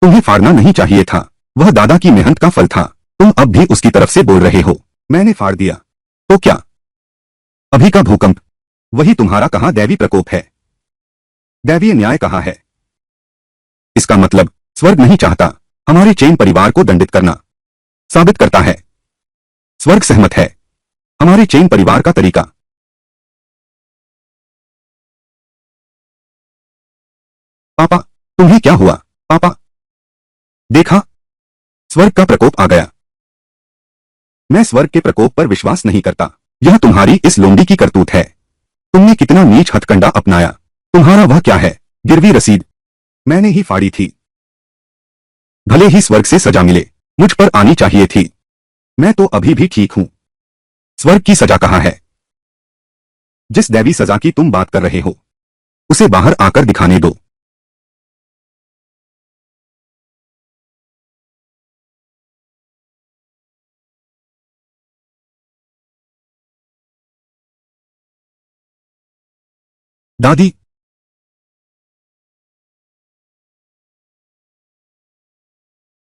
तुम्हें फाड़ना नहीं चाहिए था। वह दादा की मेहनत का फल था। तुम अब भी उसकी तरफ से बोल रहे हो। मैंने फाड़ दिया तो क्या? अभी का भूकंप वही तुम्हारा कहा दैवी प्रकोप है? दैवीय न्याय कहा है? इसका मतलब स्वर्ग नहीं चाहता हमारे चेन परिवार को दंडित करना। साबित करता है स्वर्ग सहमत है हमारे चेन परिवार का तरीका। पापा, तुम्हें क्या हुआ? पापा, देखा, स्वर्ग का प्रकोप आ गया। मैं स्वर्ग के प्रकोप पर विश्वास नहीं करता। यह तुम्हारी इस लोंडी की करतूत है। तुमने कितना नीच हथकंडा अपनाया। तुम्हारा वह क्या है? गिरवी रसीद मैंने ही फाड़ी थी। भले ही स्वर्ग से सजा मिले, मुझ पर आनी चाहिए थी। मैं तो अभी भी ठीक हूं। स्वर्ग की सजा कहाँ है? जिस दैवी सजा की तुम बात कर रहे हो उसे बाहर आकर दिखाने दो। दादी,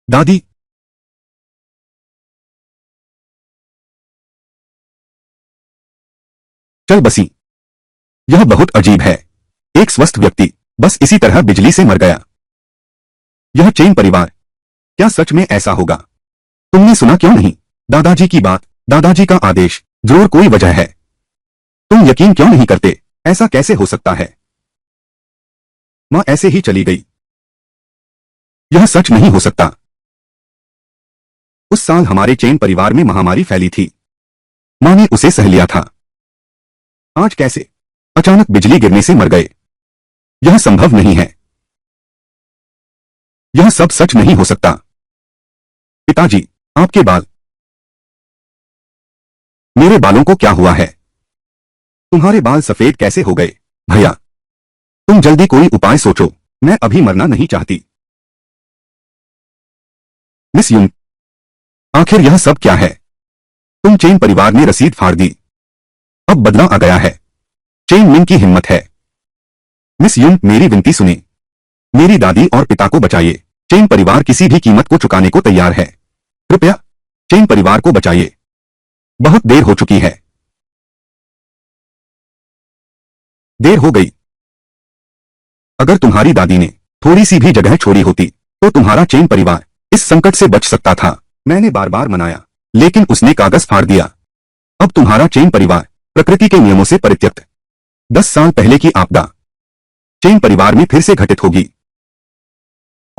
दादी, चल बसी। यह बहुत अजीब है। एक स्वस्थ व्यक्ति बस इसी तरह बिजली से मर गया। यह चेन परिवार, क्या सच में ऐसा होगा? तुमने सुना क्यों नहीं दादाजी की बात, दादाजी का आदेश, जरूर कोई वजह है। तुम यकीन क्यों नहीं करते? ऐसा कैसे हो सकता है? मां ऐसे ही चली गई। यह सच नहीं हो सकता। उस साल हमारे चेन परिवार में महामारी फैली थी। मां ने उसे सह लिया था। आज कैसे अचानक बिजली गिरने से मर गए? यह संभव नहीं है। यह सब सच नहीं हो सकता। पिताजी, आपके बाल। मेरे बालों को क्या हुआ है? तुम्हारे बाल सफेद कैसे हो गए? भैया, तुम जल्दी कोई उपाय सोचो। मैं अभी मरना नहीं चाहती। मिस युंग, आखिर यह सब क्या है? तुम चेन परिवार ने रसीद फाड़ दी। अब बदला आ गया है। चेन मिंग की हिम्मत है। मिस युंग, मेरी विनती सुने। मेरी दादी और पिता को बचाइए। चेन परिवार किसी भी कीमत को चुकाने को तैयार है। कृपया चेन परिवार को बचाइए। बहुत देर हो चुकी है। देर हो गई। अगर तुम्हारी दादी ने थोड़ी सी भी जगह छोड़ी होती तो तुम्हारा चेन परिवार इस संकट से बच सकता था। मैंने बार बार मनाया, लेकिन उसने कागज फाड़ दिया। अब तुम्हारा चेन परिवार प्रकृति के नियमों से परित्यक्त। 10 साल पहले की आपदा चेन परिवार में फिर से घटित होगी,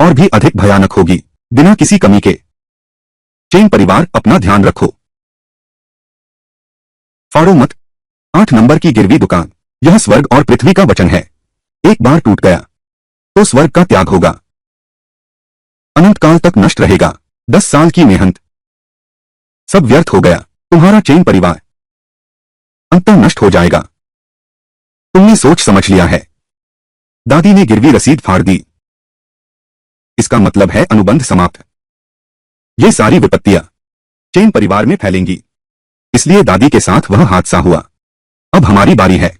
और भी अधिक भयानक होगी, बिना किसी कमी के। चेन परिवार, अपना ध्यान रखो। फाड़ो मत। 8 नंबर की गिरवी दुकान। यह स्वर्ग और पृथ्वी का वचन है। एक बार टूट गया तो स्वर्ग का त्याग होगा, अनंत काल तक नष्ट रहेगा। 10 साल की मेहनत सब व्यर्थ हो गया। तुम्हारा चेन परिवार अंततः नष्ट हो जाएगा। तुमने सोच समझ लिया है। दादी ने गिरवी रसीद फाड़ दी। इसका मतलब है अनुबंध समाप्त। ये सारी विपत्तियां चेन परिवार में फैलेंगी। इसलिए दादी के साथ वह हादसा हुआ। अब हमारी बारी है,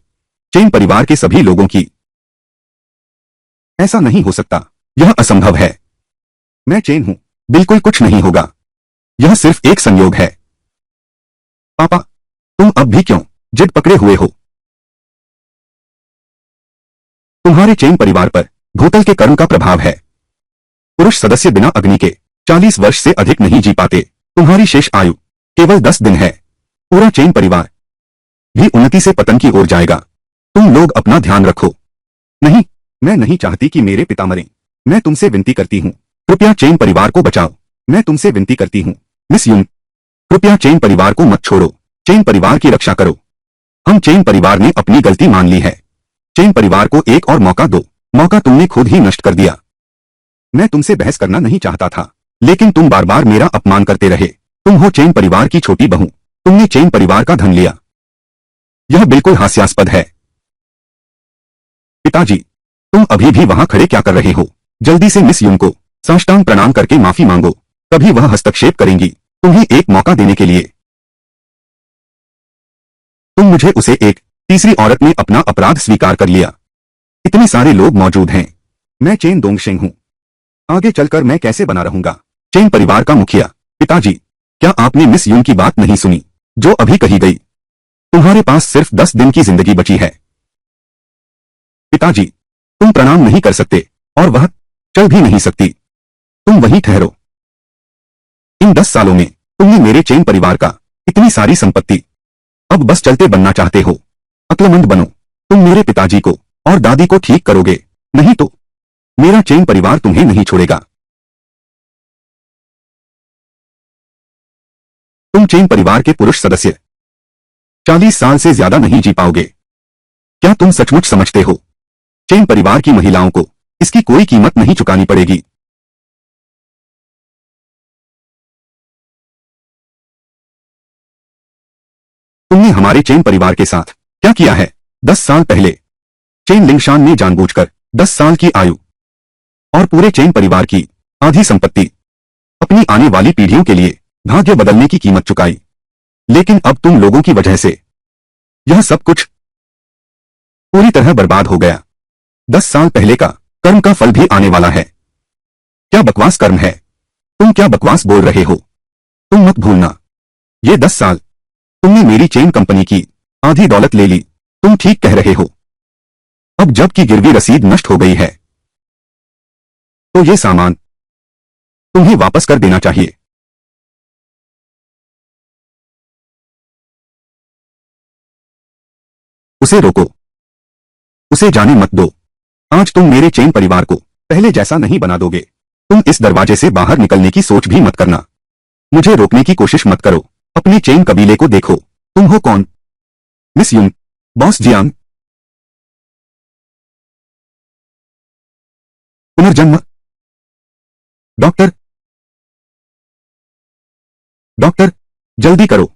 चेन परिवार के सभी लोगों की। ऐसा नहीं हो सकता। यह असंभव है। मैं चेन हूं। बिल्कुल कुछ नहीं होगा। यह सिर्फ एक संयोग है। पापा, तुम अब भी क्यों जिद पकड़े हुए हो? तुम्हारे चेन परिवार पर भूतल के कर्म का प्रभाव है। पुरुष सदस्य बिना अग्नि के 40 वर्ष से अधिक नहीं जी पाते। तुम्हारी शेष आयु केवल 10 दिन है। पूरा चेन परिवार भी उन्नति से पतन की ओर जाएगा। तुम लोग अपना ध्यान रखो। नहीं, मैं नहीं चाहती कि मेरे पिता मरें। मैं तुमसे विनती करती हूँ, कृपया चेन परिवार को बचाओ। मैं तुमसे विनती करती हूँ मिस युंग, कृपया चेन परिवार को मत छोड़ो। चेन परिवार की रक्षा करो। हम चेन परिवार ने अपनी गलती मान ली है। चेन परिवार को एक और मौका दो। मौका तुमने खुद ही नष्ट कर दिया। मैं तुमसे बहस करना नहीं चाहता था, लेकिन तुम बार बार मेरा अपमान करते रहे। तुम हो चेन परिवार की छोटी बहू। तुमने चेन परिवार का धन लिया। यह बिल्कुल हास्यास्पद है। पिताजी, तुम अभी भी वहां खड़े क्या कर रहे हो? जल्दी से मिस युंग को साष्टांग प्रणाम करके माफी मांगो, तभी वह हस्तक्षेप करेंगी तुम्हें एक मौका देने के लिए। तुम मुझे उसे एक तीसरी औरत ने अपना अपराध स्वीकार कर लिया। इतने सारे लोग मौजूद हैं। मैं चेन दोंगशेंग हूं। आगे चलकर मैं कैसे बना रहूंगा चेन परिवार का मुखिया? पिताजी, क्या आपने मिस युंग की बात नहीं सुनी जो अभी कही गई? तुम्हारे पास सिर्फ 10 दिन की जिंदगी बची है। पिताजी, तुम प्रणाम नहीं कर सकते और वह चल भी नहीं सकती। तुम वहीं ठहरो। इन 10 सालों में तुमने मेरे चेन परिवार का इतनी सारी संपत्ति, अब बस चलते बनना चाहते हो। अक्लमंद बनो। तुम मेरे पिताजी को और दादी को ठीक करोगे, नहीं तो मेरा चेन परिवार तुम्हें नहीं छोड़ेगा। तुम चेन परिवार के पुरुष सदस्य 40 साल से ज्यादा नहीं जी पाओगे। क्या तुम सचमुच समझते हो चेन परिवार की महिलाओं को इसकी कोई कीमत नहीं चुकानी पड़ेगी? तुमने हमारे चेन परिवार के साथ क्या किया है? 10 साल पहले चेन लिंगशान ने जानबूझकर 10 साल की आयु और पूरे चेन परिवार की आधी संपत्ति अपनी आने वाली पीढ़ियों के लिए भाग्य बदलने की कीमत चुकाई। लेकिन अब तुम लोगों की वजह से यह सब कुछ पूरी तरह बर्बाद हो गया। 10 साल पहले का कर्म का फल भी आने वाला है। क्या बकवास कर्म है? तुम क्या बकवास बोल रहे हो? तुम मत भूलना, ये 10 साल तुमने मेरी चेन कंपनी की आधी दौलत ले ली। तुम ठीक कह रहे हो। अब जबकि गिरवी रसीद नष्ट हो गई है, तो ये सामान तुम्हें वापस कर देना चाहिए। उसे रोको, उसे जाने मत दो। आज तुम मेरे चेन परिवार को पहले जैसा नहीं बना दोगे। तुम इस दरवाजे से बाहर निकलने की सोच भी मत करना। मुझे रोकने की कोशिश मत करो। अपने चेन कबीले को देखो। तुम हो कौन? मिस युन, बॉस जियांग, पुनर्जन्म, डॉक्टर, डॉक्टर, जल्दी करो।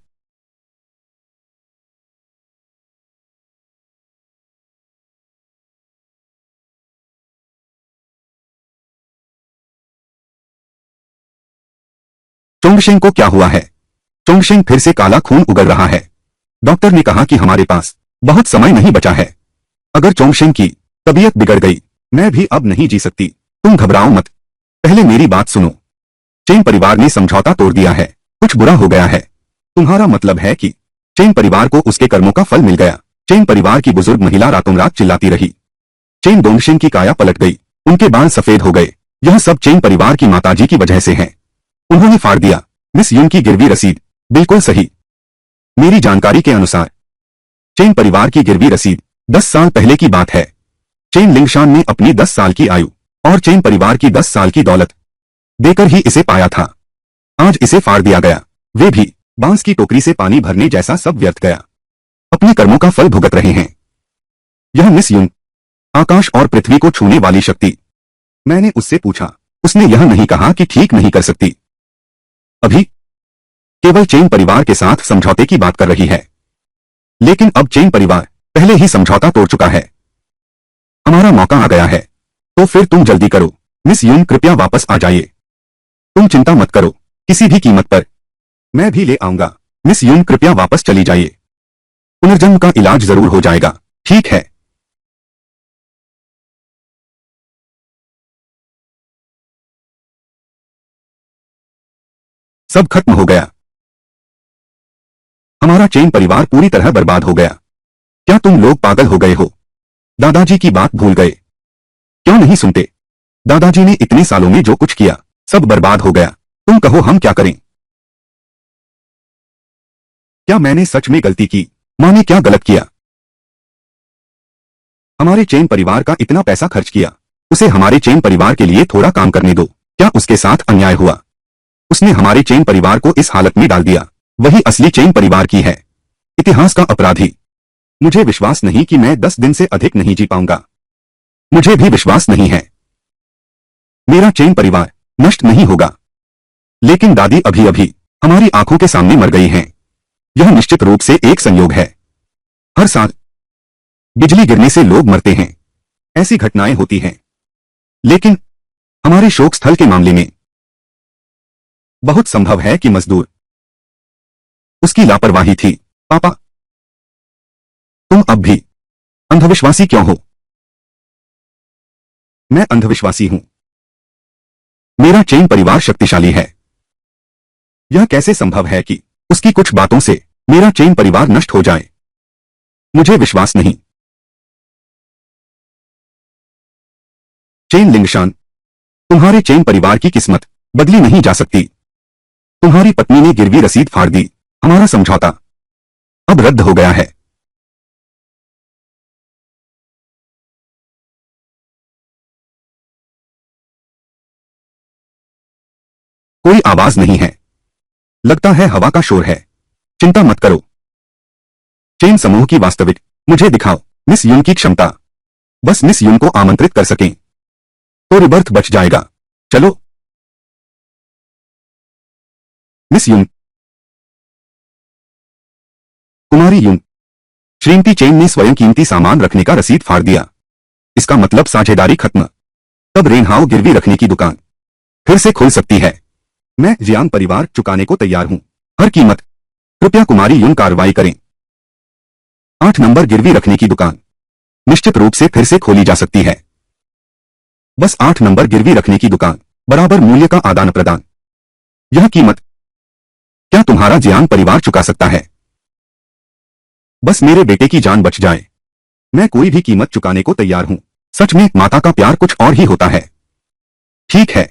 चोंगशेंग को क्या हुआ है? चोंगशेंग फिर से काला खून उगल रहा है। डॉक्टर ने कहा कि हमारे पास बहुत समय नहीं बचा है। अगर चोंगशेंग की तबीयत बिगड़ गई, मैं भी अब नहीं जी सकती। तुम घबराओ मत, पहले मेरी बात सुनो। चेन परिवार ने समझौता तोड़ दिया है। कुछ बुरा हो गया है। तुम्हारा मतलब है कि चेन परिवार को उसके कर्मों का फल मिल गया। चेन परिवार की बुजुर्ग महिला रातों रात चिल्लाती रही। चेन दोंगशेंग की काया पलट गई। उनके बाल सफेद हो गए। यह सब चेन परिवार की माताजी की वजह से है। उन्होंने फाड़ दिया मिस युन की गिरवी रसीद। बिल्कुल सही। मेरी जानकारी के अनुसार चेन परिवार की गिरवी रसीद 10 साल पहले की बात है। चेन लिंगशान ने अपनी 10 साल की आयु और चेन परिवार की 10 साल की दौलत देकर ही इसे पाया था। आज इसे फाड़ दिया गया, वे भी बांस की टोकरी से पानी भरने जैसा सब व्यर्थ गया। अपने कर्मों का फल भुगत रहे हैं। यह मिस युन, आकाश और पृथ्वी को छूने वाली शक्ति। मैंने उससे पूछा, उसने यह नहीं कहा कि ठीक नहीं कर सकती। अभी केवल चेन परिवार के साथ समझौते की बात कर रही है। लेकिन अब चेन परिवार पहले ही समझौता तोड़ चुका है। हमारा मौका आ गया है, तो फिर तुम जल्दी करो। मिस युन, कृपया वापस आ जाइए। तुम चिंता मत करो, किसी भी कीमत पर मैं भी ले आऊंगा। मिस युन, कृपया वापस चली जाइए। पुनर्जन्म का इलाज जरूर हो जाएगा। ठीक है। सब खत्म हो गया। हमारा चेन परिवार पूरी तरह बर्बाद हो गया। क्या तुम लोग पागल हो गए हो? दादाजी की बात भूल गए? क्यों नहीं सुनते? दादाजी ने इतने सालों में जो कुछ किया, सब बर्बाद हो गया। तुम कहो हम क्या करें? क्या मैंने सच में गलती की? माँ ने क्या गलत किया? हमारे चेन परिवार का इतना पैसा खर्च किया, उसे हमारे चेन परिवार के लिए थोड़ा काम करने दो। क्या उसके साथ अन्याय हुआ? उसने हमारे चेन परिवार को इस हालत में डाल दिया। वही असली चेन परिवार की है, इतिहास का अपराधी। मुझे विश्वास नहीं कि मैं 10 दिन से अधिक नहीं जी पाऊंगा। मुझे भी विश्वास नहीं है। मेरा चेन परिवार नष्ट नहीं होगा। लेकिन दादी अभी अभी हमारी आंखों के सामने मर गई हैं। यह निश्चित रूप से एक संयोग है। हर साल बिजली गिरने से लोग मरते हैं, ऐसी घटनाएं होती हैं। लेकिन हमारे शोक स्थल के मामले में बहुत संभव है कि मजदूर उसकी लापरवाही थी। पापा, तुम अब भी अंधविश्वासी क्यों हो? मैं अंधविश्वासी हूं। मेरा चेन परिवार शक्तिशाली है। यह कैसे संभव है कि उसकी कुछ बातों से मेरा चेन परिवार नष्ट हो जाए? मुझे विश्वास नहीं। चेन लिंगशान, तुम्हारे चेन परिवार की किस्मत बदली नहीं जा सकती। तुम्हारी पत्नी ने गिरवी रसीद फाड़ दी। हमारा समझौता अब रद्द हो गया है। कोई आवाज नहीं है। लगता है हवा का शोर है। चिंता मत करो। चेन समूह की वास्तविक मुझे दिखाओ। मिस युन की क्षमता। बस मिस युन को आमंत्रित कर सकें तो रिबर्थ बच जाएगा। चलो। मिस युन, कुमारी युन। श्रीमती चेन ने स्वयं कीमती सामान रखने का रसीद फाड़ दिया। इसका मतलब साझेदारी खत्म। तब रेनहाउ गिरवी रखने की दुकान फिर से खुल सकती है। मैं जियांग परिवार चुकाने को तैयार हूं, हर कीमत। कृपया कुमारी युन कार्रवाई करें। 8 नंबर गिरवी रखने की दुकान। निश्चित रूप से फिर से खोली जा सकती है। बस 8 नंबर गिरवी रखने की दुकान, बराबर मूल्य का आदान प्रदान। यह कीमत क्या तुम्हारा जियान परिवार चुका सकता है? बस मेरे बेटे की जान बच जाए, मैं कोई भी कीमत चुकाने को तैयार हूं। सच में माता का प्यार कुछ और ही होता है। ठीक है,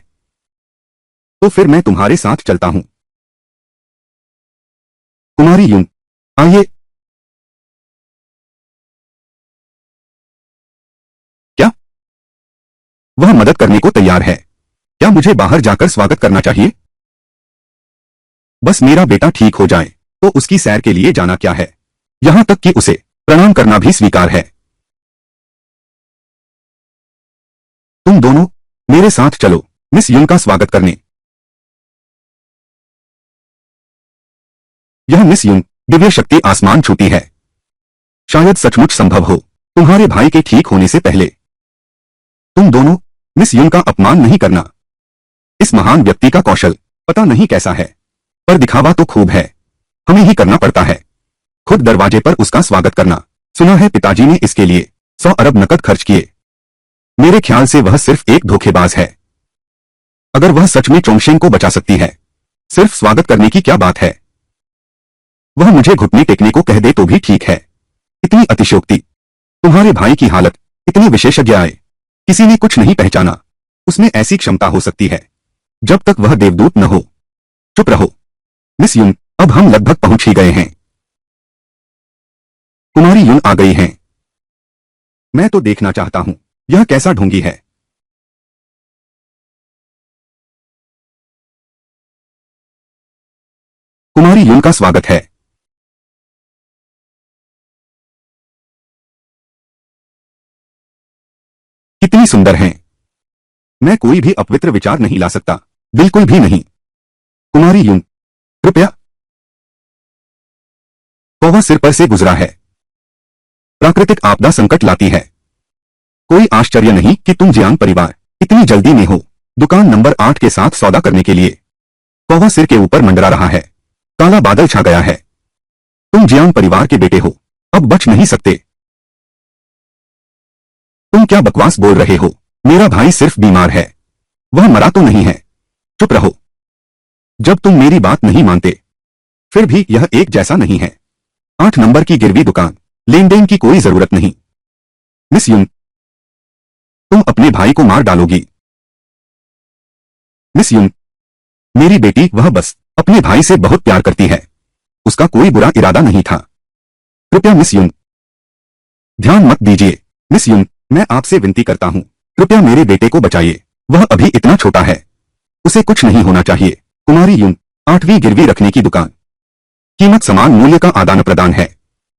तो फिर मैं तुम्हारे साथ चलता हूं। कुमारी यून, आइए। क्या वह मदद करने को तैयार है? क्या मुझे बाहर जाकर स्वागत करना चाहिए? बस मेरा बेटा ठीक हो जाए तो उसकी सैर के लिए जाना क्या है, यहां तक कि उसे प्रणाम करना भी स्वीकार है। तुम दोनों मेरे साथ चलो मिस युन का स्वागत करने। यह मिस युन दिव्य शक्ति आसमान छूती है। शायद सचमुच संभव हो तुम्हारे भाई के ठीक होने से पहले। तुम दोनों मिस युन का अपमान नहीं करना। इस महान व्यक्ति का कौशल पता नहीं कैसा है, पर दिखावा तो खूब है। हमें ही करना पड़ता है। खुद दरवाजे पर उसका स्वागत करना। सुना है पिताजी ने इसके लिए 100 अरब नकद खर्च किए। मेरे ख्याल से वह सिर्फ एक धोखेबाज है। अगर वह सच में चोंगशेंग को बचा सकती है, सिर्फ स्वागत करने की क्या बात है? वह मुझे घुटने टेकने को कह दे तो भी ठीक है। इतनी अतिशयोक्ति। तुम्हारे भाई की हालत इतनी विशेषज्ञ आए, किसी ने कुछ नहीं पहचाना। उसमें ऐसी क्षमता हो सकती है जब तक वह देवदूत न हो। चुप रहो मिस युन, अब हम लगभग पहुंच ही गए हैं। कुमारी युन आ गई हैं। मैं तो देखना चाहता हूं यह कैसा ढोंगी है। कुमारी युन का स्वागत है। कितनी सुंदर हैं। मैं कोई भी अपवित्र विचार नहीं ला सकता, बिल्कुल भी नहीं। कुमारी युन, कृपया। कौवा सिर पर से गुजरा है। प्राकृतिक आपदा संकट लाती है। कोई आश्चर्य नहीं कि तुम जियांग परिवार इतनी जल्दी में हो दुकान नंबर 8 के साथ सौदा करने के लिए। कौवा सिर के ऊपर मंडरा रहा है। काला बादल छा गया है। तुम जियांग परिवार के बेटे हो, अब बच नहीं सकते। तुम क्या बकवास बोल रहे हो? मेरा भाई सिर्फ बीमार है, वह मरा तो नहीं है। चुप रहो। जब तुम मेरी बात नहीं मानते, फिर भी यह एक जैसा नहीं है। 8 नंबर की गिरवी दुकान, लेन देन की कोई जरूरत नहीं। मिस युन, तुम अपने भाई को मार डालोगी। मिस युन, मेरी बेटी वह बस अपने भाई से बहुत प्यार करती है, उसका कोई बुरा इरादा नहीं था। कृपया मिस युन, ध्यान मत दीजिए। मिस युन, मैं आपसे विनती करता हूं, कृपया मेरे बेटे को बचाइए। वह अभी इतना छोटा है, उसे कुछ नहीं होना चाहिए। कुमारी युन, 8वीं गिरवी रखने की दुकान, कीमत समान मूल्य का आदान प्रदान है।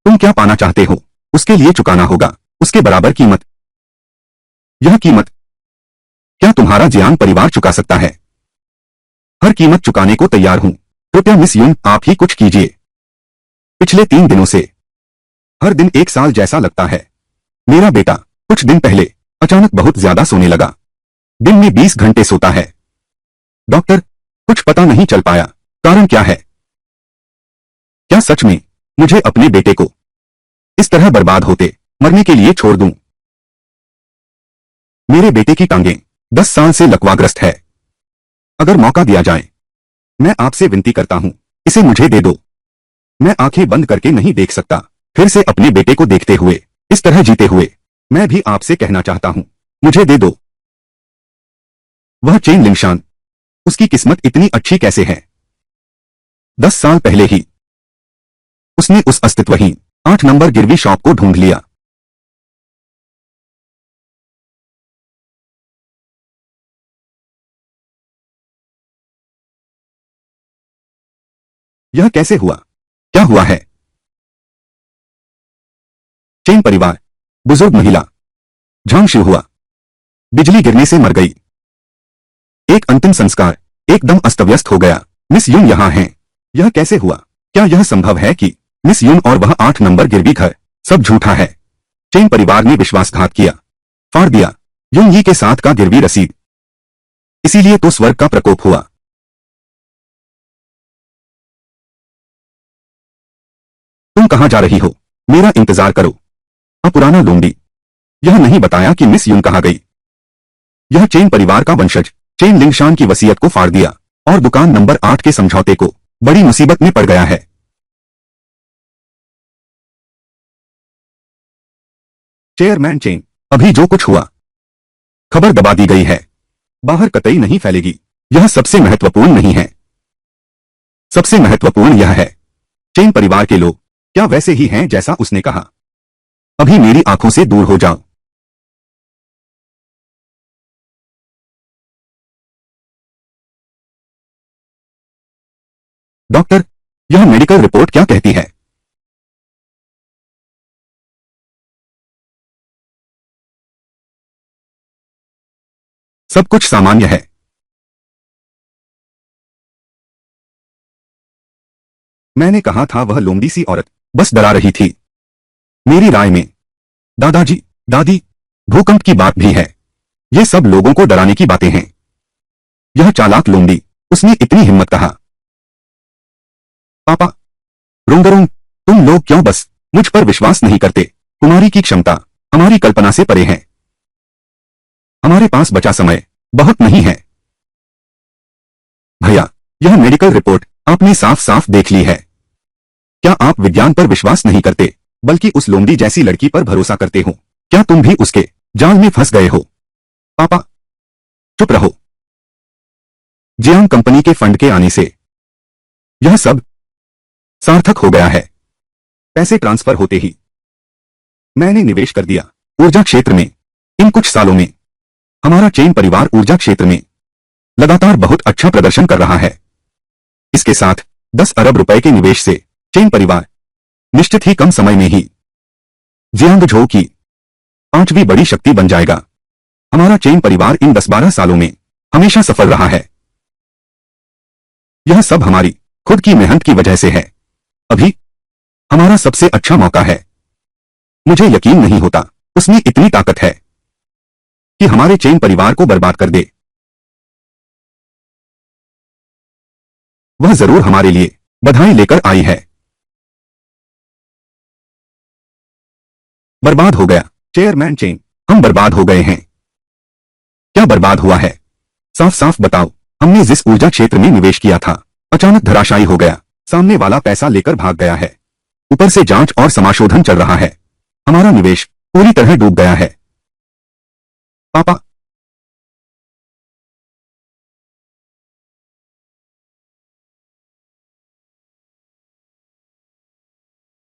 तुम क्या पाना चाहते हो, उसके लिए चुकाना होगा उसके बराबर कीमत। यह कीमत क्या तुम्हारा जियांग परिवार चुका सकता है? हर कीमत चुकाने को तैयार हूं। कृपया मिस युन, आप ही कुछ कीजिए। पिछले 3 दिनों से हर दिन एक साल जैसा लगता है। मेरा बेटा कुछ दिन पहले अचानक बहुत ज्यादा सोने लगा। दिन में 20 घंटे सोता है। डॉक्टर, कुछ पता नहीं चल पाया, कारण क्या है? क्या सच में मुझे अपने बेटे को इस तरह बर्बाद होते मरने के लिए छोड़ दूं? मेरे बेटे की टांगें 10 साल से लकवाग्रस्त है। अगर मौका दिया जाए, मैं आपसे विनती करता हूं, इसे मुझे दे दो। मैं आंखें बंद करके नहीं देख सकता फिर से अपने बेटे को देखते हुए, इस तरह जीते हुए। मैं भी आपसे कहना चाहता हूं, मुझे दे दो। वह चेन लिंगशान, उसकी किस्मत इतनी अच्छी कैसे है? 10 साल पहले ही उसने उस अस्तित्वहीन 8 नंबर गिरवी शॉप को ढूंढ लिया। यह कैसे हुआ? क्या हुआ है? चेन परिवार, बुजुर्ग महिला झांग शिव हुआ, बिजली गिरने से मर गई। एक अंतिम संस्कार एकदम अस्त व्यस्त हो गया। मिस यून यहां हैं। यह कैसे हुआ? क्या यह संभव है कि मिस यून और वह 8 नंबर गिरवी घर सब झूठा है? चेन परिवार ने विश्वासघात किया, फाड़ दिया यून यी के साथ का गिरवी रसीद। इसीलिए तो स्वर्ग का प्रकोप हुआ। तुम कहां जा रही हो? मेरा इंतजार करो। पुराना लोंडी। यह नहीं बताया कि मिस युन कहाँ गई। यह चेन परिवार का वंशज चेन लिंगशान की वसीयत को फाड़ दिया और दुकान नंबर 8 के समझौते को बड़ी मुसीबत में पड़ गया है। चेयरमैन चेन, अभी जो कुछ हुआ, खबर दबा दी गई है, बाहर कतई नहीं फैलेगी। यह सबसे महत्वपूर्ण नहीं है। सबसे महत्वपूर्ण यह है, चेन परिवार के लोग क्या वैसे ही हैं जैसा उसने कहा। अभी मेरी आंखों से दूर हो जाओ। डॉक्टर, यह मेडिकल रिपोर्ट क्या कहती है? सब कुछ सामान्य है। मैंने कहा था वह लोमड़ी सी औरत बस डरा रही थी। मेरी राय में दादाजी, दादी, भूकंप की बात भी है। ये सब लोगों को डराने की बातें हैं। यह चालाक लोमड़ी, उसने इतनी हिम्मत कहा। पापा, रोंगरोंग, तुम लोग क्यों बस मुझ पर विश्वास नहीं करते? कुमारी की क्षमता हमारी कल्पना से परे है। हमारे पास बचा समय बहुत नहीं है। भैया, यह मेडिकल रिपोर्ट आपने साफ साफ देख ली है। क्या आप विज्ञान पर विश्वास नहीं करते, बल्कि उस लोमड़ी जैसी लड़की पर भरोसा करते हो? क्या तुम भी उसके जाल में फंस गए हो? पापा, चुप रहो। जियांग कंपनी के फंड के आने से यह सब सार्थक हो गया है। पैसे ट्रांसफर होते ही मैंने निवेश कर दिया ऊर्जा क्षेत्र में। इन कुछ सालों में हमारा चेन परिवार ऊर्जा क्षेत्र में लगातार बहुत अच्छा प्रदर्शन कर रहा है। इसके साथ 10 अरब रुपए के निवेश से चेन परिवार निश्चित ही कम समय में ही जियांगझोउ की 5वीं बड़ी शक्ति बन जाएगा। हमारा चेन परिवार इन 10-12 सालों में हमेशा सफल रहा है। यह सब हमारी खुद की मेहनत की वजह से है। अभी हमारा सबसे अच्छा मौका है। मुझे यकीन नहीं होता उसमें इतनी ताकत है कि हमारे चेन परिवार को बर्बाद कर दे। वह जरूर हमारे लिए बधाई लेकर आई है। बर्बाद हो गया। चेयरमैन चेन, हम बर्बाद हो गए हैं। क्या बर्बाद हुआ है? साफ साफ बताओ। हमने जिस ऊर्जा क्षेत्र में निवेश किया था, अचानक धराशायी हो गया। सामने वाला पैसा लेकर भाग गया है। ऊपर से जांच और समाशोधन चल रहा है। हमारा निवेश पूरी तरह डूब गया है। पापा,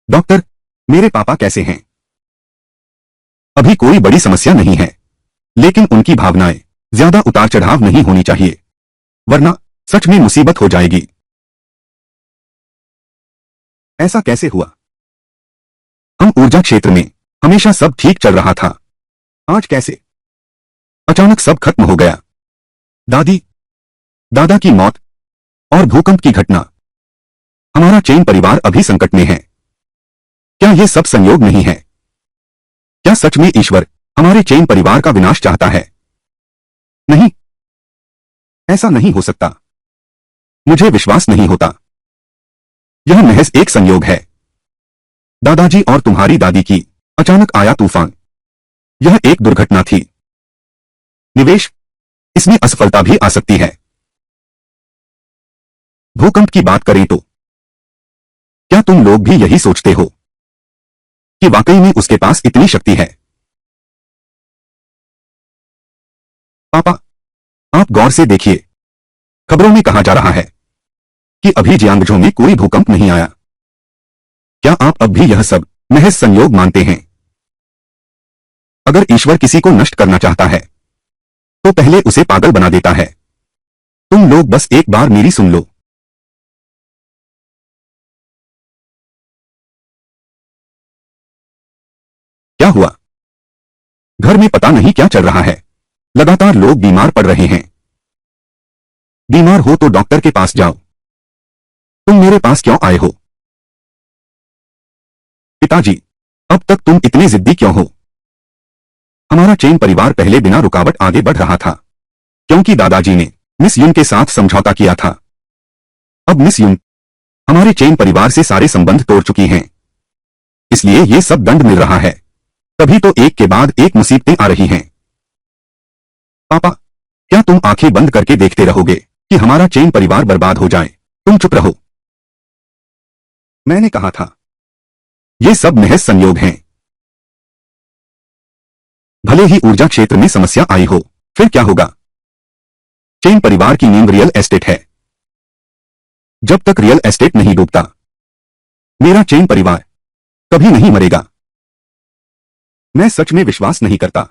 डॉक्टर, मेरे पापा कैसे हैं? अभी कोई बड़ी समस्या नहीं है, लेकिन उनकी भावनाएं ज्यादा उतार चढ़ाव नहीं होनी चाहिए, वरना सच में मुसीबत हो जाएगी। ऐसा कैसे हुआ? हम ऊर्जा क्षेत्र में हमेशा सब ठीक चल रहा था। आज कैसे अचानक सब खत्म हो गया? दादी, दादा की मौत और भूकंप की घटना। हमारा चेन परिवार अभी संकट में है। क्या यह सब संयोग नहीं है? क्या सच में ईश्वर हमारे चेन परिवार का विनाश चाहता है? नहीं, ऐसा नहीं हो सकता। मुझे विश्वास नहीं होता। यह महज एक संयोग है। दादाजी और तुम्हारी दादी की अचानक आया तूफान, यह एक दुर्घटना थी। निवेश, इसमें असफलता भी आ सकती है। भूकंप की बात करें तो क्या तुम लोग भी यही सोचते हो कि वाकई में उसके पास इतनी शक्ति है? पापा, आप गौर से देखिए। खबरों में कहा जा रहा है कि अभी जियांगझोउ में कोई भूकंप नहीं आया। क्या आप अब भी यह सब महज संयोग मानते हैं? अगर ईश्वर किसी को नष्ट करना चाहता है तो पहले उसे पागल बना देता है। तुम लोग बस एक बार मेरी सुन लो। क्या हुआ? घर में पता नहीं क्या चल रहा है। लगातार लोग बीमार पड़ रहे हैं। बीमार हो तो डॉक्टर के पास जाओ। तुम मेरे पास क्यों आए हो? पिताजी, अब तक तुम इतने जिद्दी क्यों हो? हमारा चेन परिवार पहले बिना रुकावट आगे बढ़ रहा था, क्योंकि दादाजी ने मिस युन के साथ समझौता किया था। अब मिस युन हमारे चेन परिवार से सारे संबंध तोड़ चुकी हैं, इसलिए ये सब दंड मिल रहा है। तभी तो एक के बाद एक मुसीबतें आ रही हैं। पापा, क्या तुम आंखें बंद करके देखते रहोगे कि हमारा चेन परिवार बर्बाद हो जाए? तुम चुप रहो। मैंने कहा था, ये सब महज संयोग हैं। भले ही ऊर्जा क्षेत्र में समस्या आई हो, फिर क्या होगा? चेन परिवार की नींव रियल एस्टेट है। जब तक रियल एस्टेट नहीं डूबता, मेरा चेन परिवार कभी नहीं मरेगा। मैं सच में विश्वास नहीं करता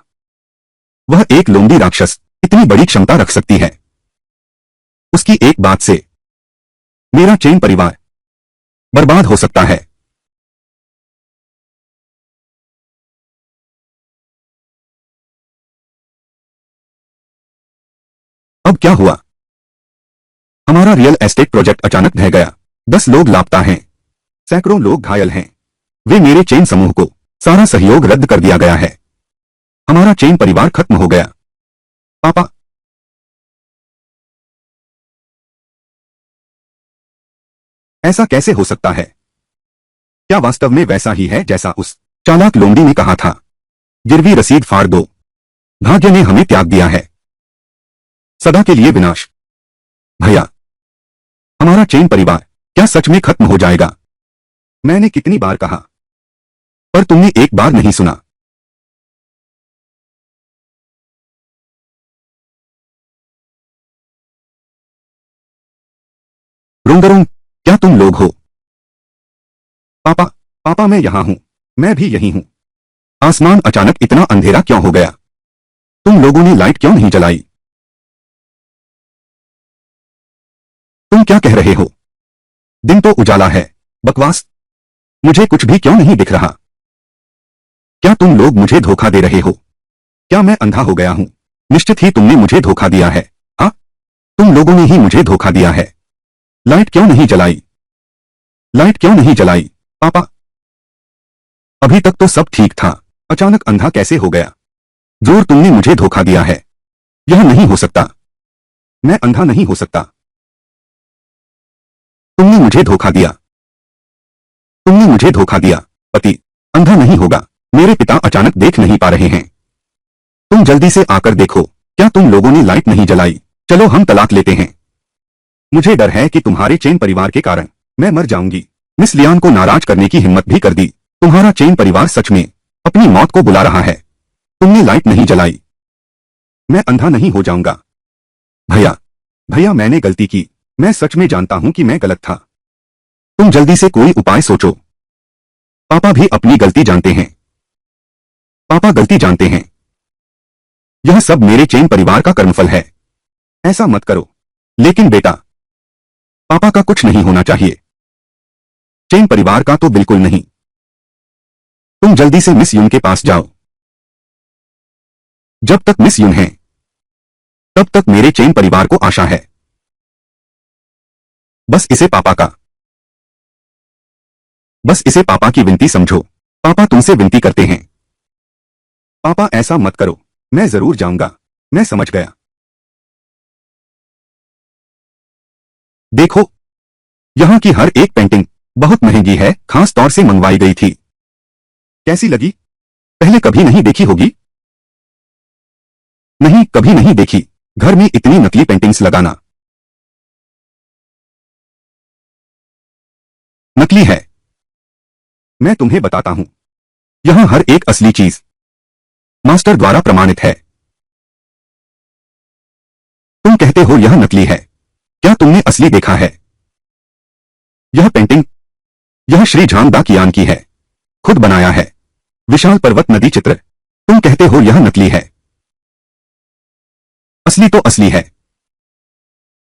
वह एक लोमड़ी राक्षस इतनी बड़ी क्षमता रख सकती है। उसकी एक बात से मेरा चेन परिवार बर्बाद हो सकता है। अब क्या हुआ? हमारा रियल एस्टेट प्रोजेक्ट अचानक ढह गया। 10 लोग लापता हैं, सैकड़ों लोग घायल हैं। वे मेरे चेन समूह को सारा सहयोग रद्द कर दिया गया है। हमारा चेन परिवार खत्म हो गया। पापा, ऐसा कैसे हो सकता है? क्या वास्तव में वैसा ही है जैसा उस चालाक लोमड़ी ने कहा था? गिरवी रसीद फाड़ दो। भाग्य ने हमें त्याग दिया है, सदा के लिए विनाश। भैया, हमारा चेन परिवार क्या सच में खत्म हो जाएगा? मैंने कितनी बार कहा, पर तुमने एक बार नहीं सुना। रुंगरुंग, क्या तुम लोग हो? पापा, पापा मैं यहां हूं। मैं भी यही हूं। आसमान अचानक इतना अंधेरा क्यों हो गया? तुम लोगों ने लाइट क्यों नहीं जलाई? तुम क्या कह रहे हो? दिन तो उजाला है। बकवास। मुझे कुछ भी क्यों नहीं दिख रहा? क्या तुम लोग मुझे धोखा दे रहे हो? क्या मैं अंधा हो गया हूं? निश्चित ही तुमने मुझे धोखा दिया है। हाँ, तुम लोगों ने ही मुझे धोखा दिया है। लाइट क्यों नहीं जलाई? लाइट क्यों नहीं जलाई? पापा, अभी तक तो सब ठीक था, अचानक अंधा कैसे हो गया? जोर तुमने मुझे धोखा दिया है। यह नहीं हो सकता। मैं अंधा नहीं हो सकता। तुमने मुझे धोखा दिया। तुमने मुझे धोखा दिया। पति अंधा नहीं होगा। मेरे पिता अचानक देख नहीं पा रहे हैं। तुम जल्दी से आकर देखो। क्या तुम लोगों ने लाइट नहीं जलाई? चलो हम तलाक लेते हैं। मुझे डर है कि तुम्हारे चेन परिवार के कारण मैं मर जाऊंगी। मिस लियान को नाराज करने की हिम्मत भी कर दी। तुम्हारा चेन परिवार सच में अपनी मौत को बुला रहा है। तुमने लाइट नहीं जलाई। मैं अंधा नहीं हो जाऊंगा। भैया, भैया मैंने गलती की। मैं सच में जानता हूं कि मैं गलत था। तुम जल्दी से कोई उपाय सोचो। पापा भी अपनी गलती जानते हैं। पापा गलती जानते हैं। यह सब मेरे चेन परिवार का कर्मफल है। ऐसा मत करो। लेकिन बेटा, पापा का कुछ नहीं होना चाहिए। चेन परिवार का तो बिल्कुल नहीं। तुम जल्दी से मिस यून के पास जाओ। जब तक मिस यून है, तब तक मेरे चेन परिवार को आशा है। बस इसे पापा का बस इसे पापा की विनती समझो। पापा तुमसे विनती करते हैं। पापा ऐसा मत करो। मैं जरूर जाऊंगा। मैं समझ गया। देखो, यहां की हर एक पेंटिंग बहुत महंगी है, खास तौर से मंगवाई गई थी। कैसी लगी? पहले कभी नहीं देखी होगी। नहीं, कभी नहीं देखी। घर में इतनी नकली पेंटिंग्स लगाना। नकली है। मैं तुम्हें बताता हूं। यहां हर एक असली चीज मास्टर द्वारा प्रमाणित है। तुम कहते हो यह नकली है। क्या तुमने असली देखा है? यह पेंटिंग, यह श्री झांग दा कियान की है। खुद बनाया है। विशाल पर्वत नदी चित्र। तुम कहते हो यह नकली है। असली तो असली है।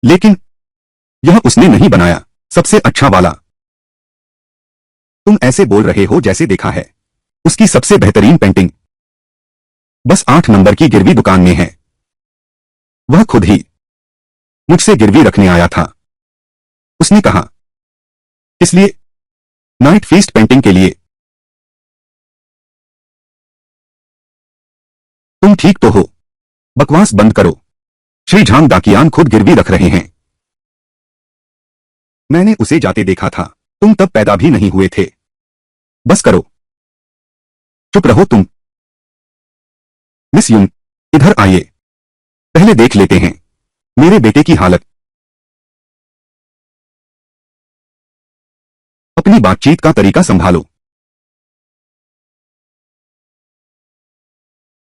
लेकिन यह उसने नहीं बनाया। सबसे अच्छा वाला। तुम ऐसे बोल रहे हो जैसे देखा है। उसकी सबसे बेहतरीन पेंटिंग बस 8 नंबर की गिरवी दुकान में है। वह खुद ही मुझसे गिरवी रखने आया था। उसने कहा, इसलिए नाइट फीस्ट पेंटिंग के लिए। तुम ठीक तो हो? बकवास बंद करो। श्री झांग दाकियान खुद गिरवी रख रहे हैं। मैंने उसे जाते देखा था। तुम तब पैदा भी नहीं हुए थे। बस करो। चुप रहो तुम। मिस यून, इधर आइए। पहले देख लेते हैं मेरे बेटे की हालत। अपनी बातचीत का तरीका संभालो।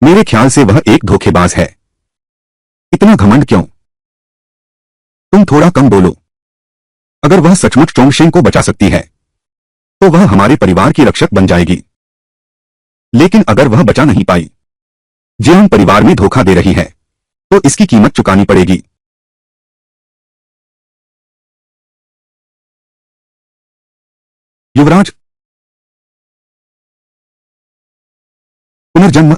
मेरे ख्याल से वह एक धोखेबाज है। इतना घमंड क्यों? तुम थोड़ा कम बोलो। अगर वह सचमुच चोंगशेंग को बचा सकती है तो वह हमारे परिवार की रक्षक बन जाएगी। लेकिन अगर वह बचा नहीं पाई, जियांग परिवार में धोखा दे रही है, तो इसकी कीमत चुकानी पड़ेगी। युवराज, पुनर्जन्म।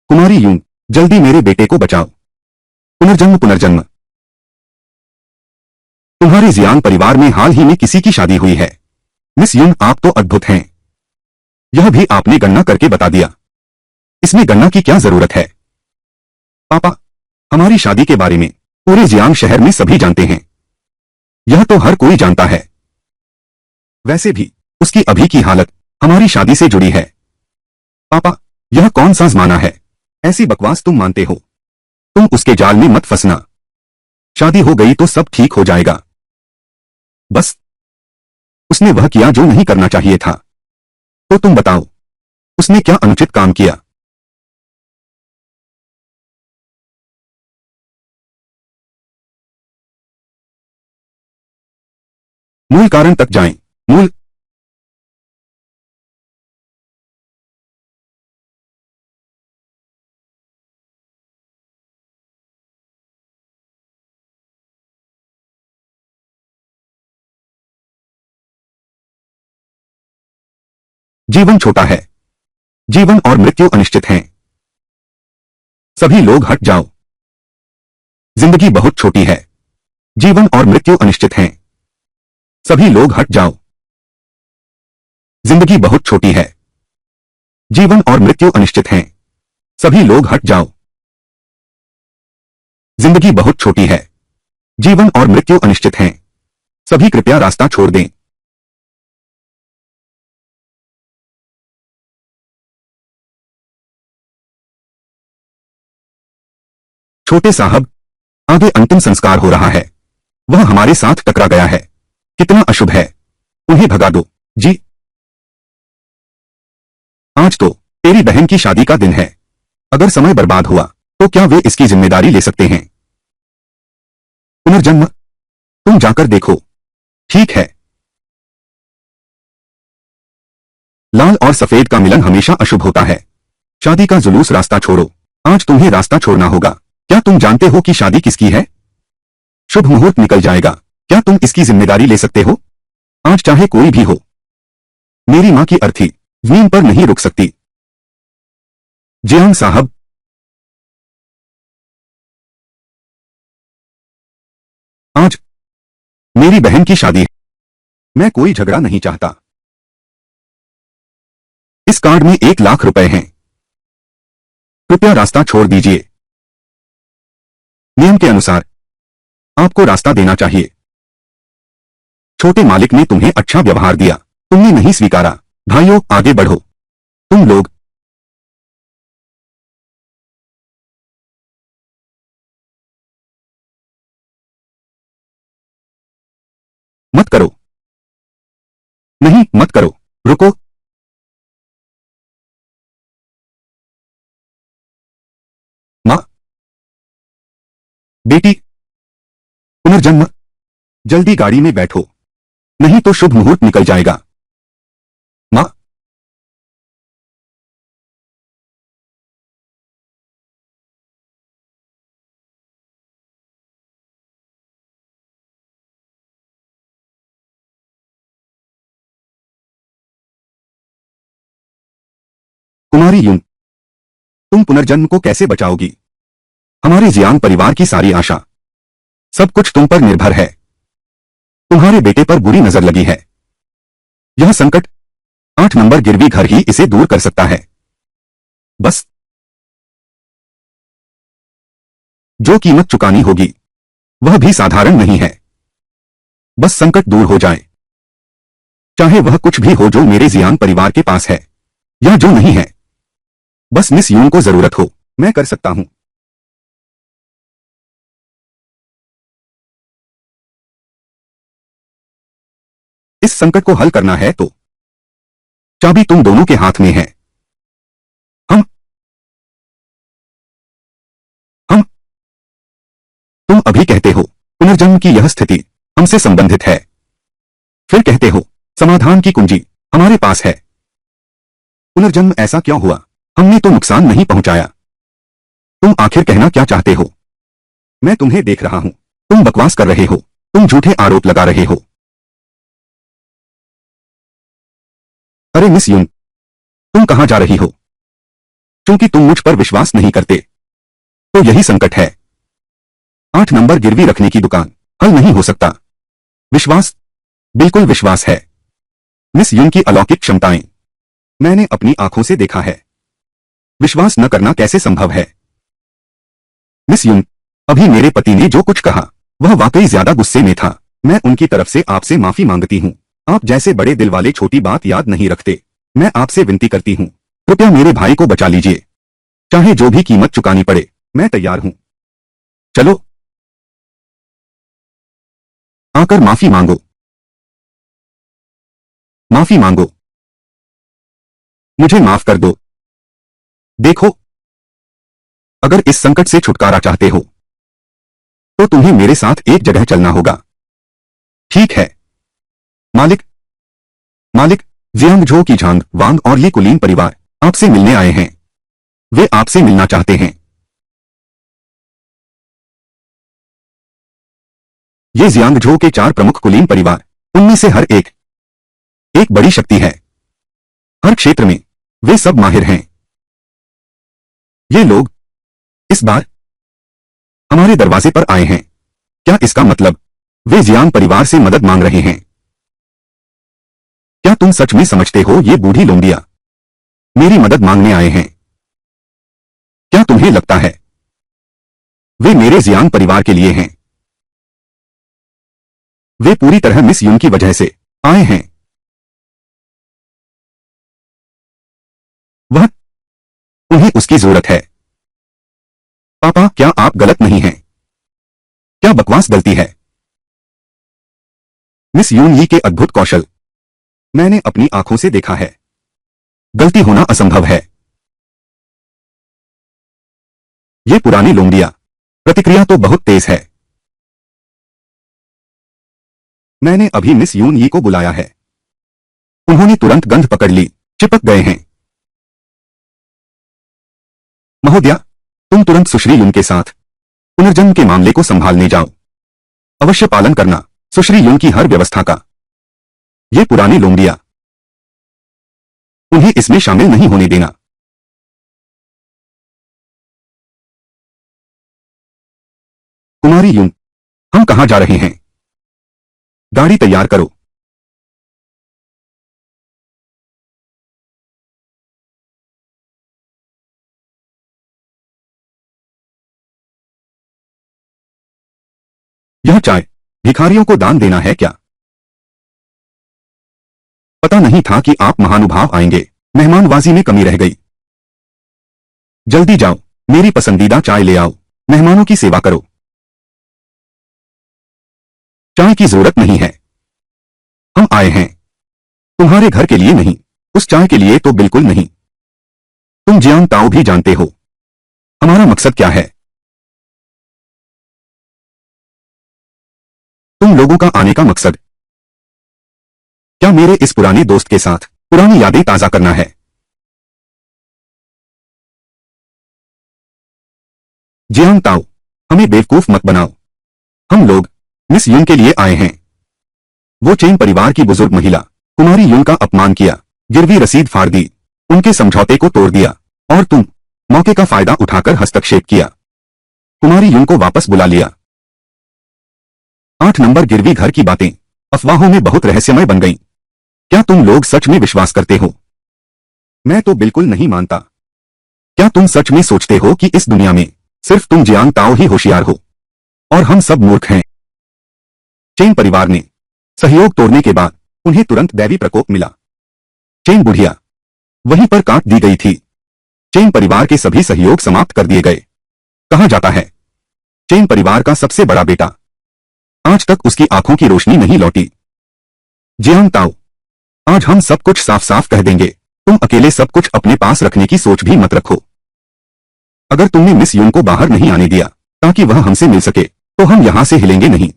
कुमारी यून, जल्दी मेरे बेटे को बचाओ। पुनर्जन्म पुनर्जन्म। तुम्हारे जियांग परिवार में हाल ही में किसी की शादी हुई है। मिस यून, आप तो अद्भुत हैं। यह भी आपने गणना करके बता दिया। इसमें गणना की क्या जरूरत है? पापा, हमारी शादी के बारे में पूरे जियांग शहर में सभी जानते हैं। यह तो हर कोई जानता है। वैसे भी उसकी अभी की हालत हमारी शादी से जुड़ी है। पापा, यह कौन सा जमाना है? ऐसी बकवास तुम मानते हो? तुम उसके जाल में मत फंसना। शादी हो गई तो सब ठीक हो जाएगा। बस उसने वह किया जो नहीं करना चाहिए था। तो तुम बताओ, उसने क्या अनुचित काम किया? मूल कारण तक जाएं। मूल जीवन छोटा है। जीवन और मृत्यु अनिश्चित हैं। सभी लोग हट जाओ। जिंदगी बहुत छोटी है। जीवन और मृत्यु अनिश्चित हैं। सभी लोग हट जाओ। जिंदगी बहुत छोटी है। जीवन और मृत्यु अनिश्चित हैं। सभी लोग हट जाओ। जिंदगी बहुत छोटी है। जीवन और मृत्यु अनिश्चित हैं। सभी कृपया रास्ता छोड़ दें। छोटे साहब, आगे अंतिम संस्कार हो रहा है। वह हमारे साथ टकरा गया है। कितना अशुभ है। उन्हें भगा दो। जी, आज तो तेरी बहन की शादी का दिन है। अगर समय बर्बाद हुआ तो क्या वे इसकी जिम्मेदारी ले सकते हैं? पुनर्जन्म, तुम जाकर देखो। ठीक है। लाल और सफेद का मिलन हमेशा अशुभ होता है। शादी का जुलूस रास्ता छोड़ो। आज तुम्हें रास्ता छोड़ना होगा। क्या तुम जानते हो कि शादी किसकी है? शुभ मुहूर्त निकल जाएगा। क्या तुम इसकी जिम्मेदारी ले सकते हो? आज चाहे कोई भी हो, मेरी मां की अर्थी जमीन पर नहीं रुक सकती। जियांग साहब, आज मेरी बहन की शादी है। मैं कोई झगड़ा नहीं चाहता। इस कार्ड में 1 लाख रुपए हैं। कृपया रास्ता छोड़ दीजिए। नियम के अनुसार आपको रास्ता देना चाहिए। छोटे मालिक ने तुम्हें अच्छा व्यवहार दिया, तुमने नहीं स्वीकारा। भाइयों, आगे बढ़ो। तुम लोग मत करो। नहीं, मत करो। रुको। मां, बेटी, पुनर्जन्म, जल्दी गाड़ी में बैठो, नहीं तो शुभ मुहूर्त निकल जाएगा। मां, कुमारी यून, तुम पुनर्जन्म को कैसे बचाओगी? हमारे जियांग परिवार की सारी आशा, सब कुछ तुम पर निर्भर है। तुम्हारे बेटे पर बुरी नजर लगी है। यह संकट 8 नंबर गिरवी घर ही इसे दूर कर सकता है। बस जो कीमत चुकानी होगी वह भी साधारण नहीं है। बस संकट दूर हो जाए, चाहे वह कुछ भी हो जो मेरे जियांग परिवार के पास है या जो नहीं है। बस मिस यून को जरूरत हो। मैं कर सकता हूं। इस संकट को हल करना है तो चाबी तुम दोनों के हाथ में है। हम हम तुम अभी कहते हो पुनर्जन्म की यह स्थिति हमसे संबंधित है, फिर कहते हो समाधान की कुंजी हमारे पास है। पुनर्जन्म ऐसा क्यों हुआ? हमने तो नुकसान नहीं पहुंचाया। तुम आखिर कहना क्या चाहते हो? मैं तुम्हें देख रहा हूं, तुम बकवास कर रहे हो, तुम झूठे आरोप लगा रहे हो। अरे मिस यून, तुम कहां जा रही हो? क्योंकि तुम मुझ पर विश्वास नहीं करते, तो यही संकट है। 8 नंबर गिरवी रखने की दुकान हल नहीं हो सकता। विश्वास, बिल्कुल विश्वास है। मिस यून की अलौकिक क्षमताएं मैंने अपनी आंखों से देखा है। विश्वास न करना कैसे संभव है? मिस यून, अभी मेरे पति ने जो कुछ कहा वह वाकई ज्यादा गुस्से में था। मैं उनकी तरफ से आपसे माफी मांगती हूं। आप जैसे बड़े दिल वाले छोटी बात याद नहीं रखते। मैं आपसे विनती करती हूं, कृपया मेरे भाई को बचा लीजिए। चाहे जो भी कीमत चुकानी पड़े, मैं तैयार हूं। चलो आकर माफी मांगो, माफी मांगो। मुझे माफ कर दो। देखो, अगर इस संकट से छुटकारा चाहते हो तो तुम्हें मेरे साथ एक जगह चलना होगा। ठीक है मालिक। मालिक, जियांगझो की झांग वांग और ली कुलीन परिवार आपसे मिलने आए हैं। वे आपसे मिलना चाहते हैं। ये जियांगझो के 4 प्रमुख कुलीन परिवार, उनमें से हर एक एक बड़ी शक्ति है। हर क्षेत्र में वे सब माहिर हैं। ये लोग इस बार हमारे दरवाजे पर आए हैं। क्या इसका मतलब वे जियांग परिवार से मदद मांग रहे हैं? क्या तुम सच में समझते हो ये बूढ़ी लोंडिया मेरी मदद मांगने आए हैं? क्या तुम्हें लगता है वे मेरे जियांग परिवार के लिए हैं? वे पूरी तरह मिस यून की वजह से आए हैं। वह उन्हें उसकी जरूरत है। पापा, क्या आप गलत नहीं हैं? क्या बकवास गलती है? मिस यून ली के अद्भुत कौशल मैंने अपनी आंखों से देखा है। गलती होना असंभव है। ये पुरानी लोंडिया प्रतिक्रिया तो बहुत तेज है। मैंने अभी मिस यून यी को बुलाया है। उन्होंने तुरंत गंध पकड़ ली, चिपक गए हैं। महोदया, तुम तुरंत सुश्री युन के साथ पुनर्जन्म के मामले को संभालने जाओ। अवश्य पालन करना सुश्री युन की हर व्यवस्था का। ये पुरानी लोंडिया, उन्हें इसमें शामिल नहीं होने देना। कुमारी युन, हम कहां जा रहे हैं? गाड़ी तैयार करो। यह चाय भिखारियों को दान देना है क्या? पता नहीं था कि आप महानुभाव आएंगे। मेहमानवाजी में कमी रह गई। जल्दी जाओ, मेरी पसंदीदा चाय ले आओ। मेहमानों की सेवा करो। चाय की जरूरत नहीं है। हम आए हैं तुम्हारे घर के लिए नहीं, उस चाय के लिए तो बिल्कुल नहीं। तुम जियांग ताओ भी जानते हो हमारा मकसद क्या है। तुम लोगों का आने का मकसद क्या मेरे इस पुराने दोस्त के साथ पुरानी यादें ताजा करना है? जियांग ताओ, हमें बेवकूफ मत बनाओ। हम लोग मिस यून के लिए आए हैं। वो चेन परिवार की बुजुर्ग महिला कुमारी यून का अपमान किया, गिरवी रसीद फाड़ दी, उनके समझौते को तोड़ दिया और तुम मौके का फायदा उठाकर हस्तक्षेप किया। कुमारी यून को वापस बुला लिया। 8 नंबर गिरवी घर की बातें अफवाहों में बहुत रहस्यमय बन गईं। क्या तुम लोग सच में विश्वास करते हो? मैं तो बिल्कुल नहीं मानता। क्या तुम सच में सोचते हो कि इस दुनिया में सिर्फ तुम जियांग ताओ ही होशियार हो और हम सब मूर्ख हैं? चेन परिवार ने सहयोग तोड़ने के बाद उन्हें तुरंत दैवी प्रकोप मिला। चेन बुढ़िया वहीं पर काट दी गई थी। चेन परिवार के सभी सहयोग समाप्त कर दिए गए। कहा जाता है चेन परिवार का सबसे बड़ा बेटा, आज तक उसकी आंखों की रोशनी नहीं लौटी। जियांग ताओ, आज हम सब कुछ साफ साफ कह देंगे, तुम अकेले सब कुछ अपने पास रखने की सोच भी मत रखो। अगर तुमने मिस यून को बाहर नहीं आने दिया ताकि वह हमसे मिल सके, तो हम यहां से हिलेंगे नहीं।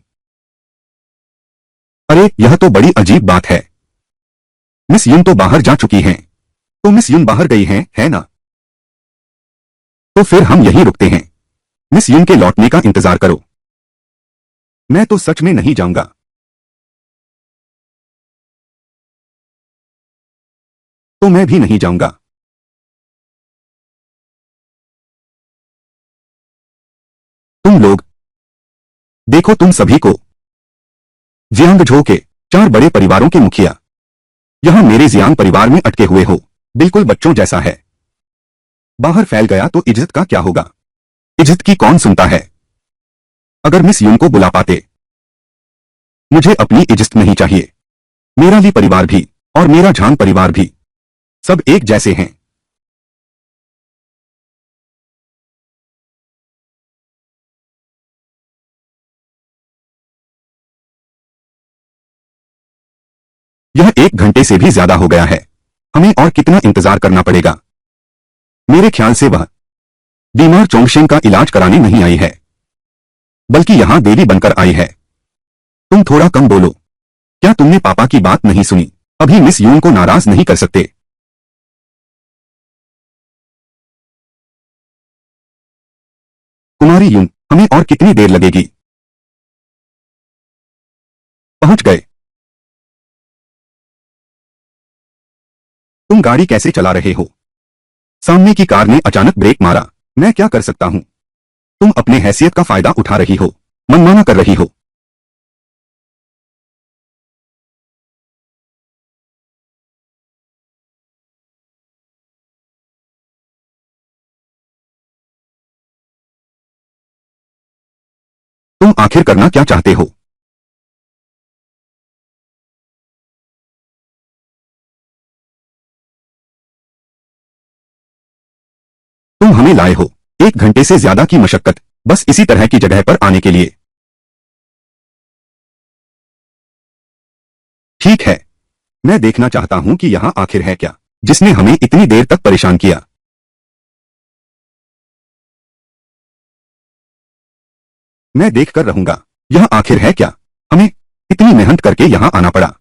अरे यह तो बड़ी अजीब बात है, मिस यून तो बाहर जा चुकी हैं। तो मिस यून बाहर गई हैं, है ना? तो फिर हम यहीं रुकते हैं। मिस यून के लौटने का इंतजार करो। मैं तो सच में नहीं जाऊंगा। तो मैं भी नहीं जाऊंगा। तुम लोग देखो, तुम सभी को, जियांगझो के 4 बड़े परिवारों के मुखिया यहां मेरे जियांग परिवार में अटके हुए हो, बिल्कुल बच्चों जैसा है। बाहर फैल गया तो इज्जत का क्या होगा? इज्जत की कौन सुनता है? अगर मिस यून को बुला पाते। मुझे अपनी इज्जत नहीं चाहिए। मेरा ली परिवार भी और मेरा झांग परिवार भी सब एक जैसे हैं। यह 1 घंटे से भी ज्यादा हो गया है। हमें और कितना इंतजार करना पड़ेगा? मेरे ख्याल से वह बीमार चोंगशेंग का इलाज कराने नहीं आई है, बल्कि यहां देवी बनकर आई है। तुम थोड़ा कम बोलो। क्या तुमने पापा की बात नहीं सुनी? अभी मिस यून को नाराज नहीं कर सकते। कुमारी यून, हमें और कितनी देर लगेगी? पहुंच गए। तुम गाड़ी कैसे चला रहे हो? सामने की कार ने अचानक ब्रेक मारा। मैं क्या कर सकता हूं? तुम अपने हैसियत का फायदा उठा रही हो, मनमाना कर रही हो। तुम आखिर करना क्या चाहते हो? तुम हमें लाए हो 1 घंटे से ज्यादा की मशक्कत, बस इसी तरह की जगह पर आने के लिए। ठीक है, मैं देखना चाहता हूं कि यहां आखिर है क्या जिसने हमें इतनी देर तक परेशान किया। मैं देख कर रहूंगा, यह आखिर है क्या, हमें इतनी मेहनत करके यहां आना पड़ा।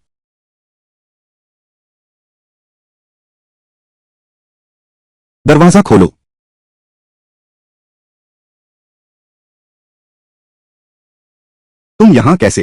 दरवाजा खोलो। तुम यहां कैसे?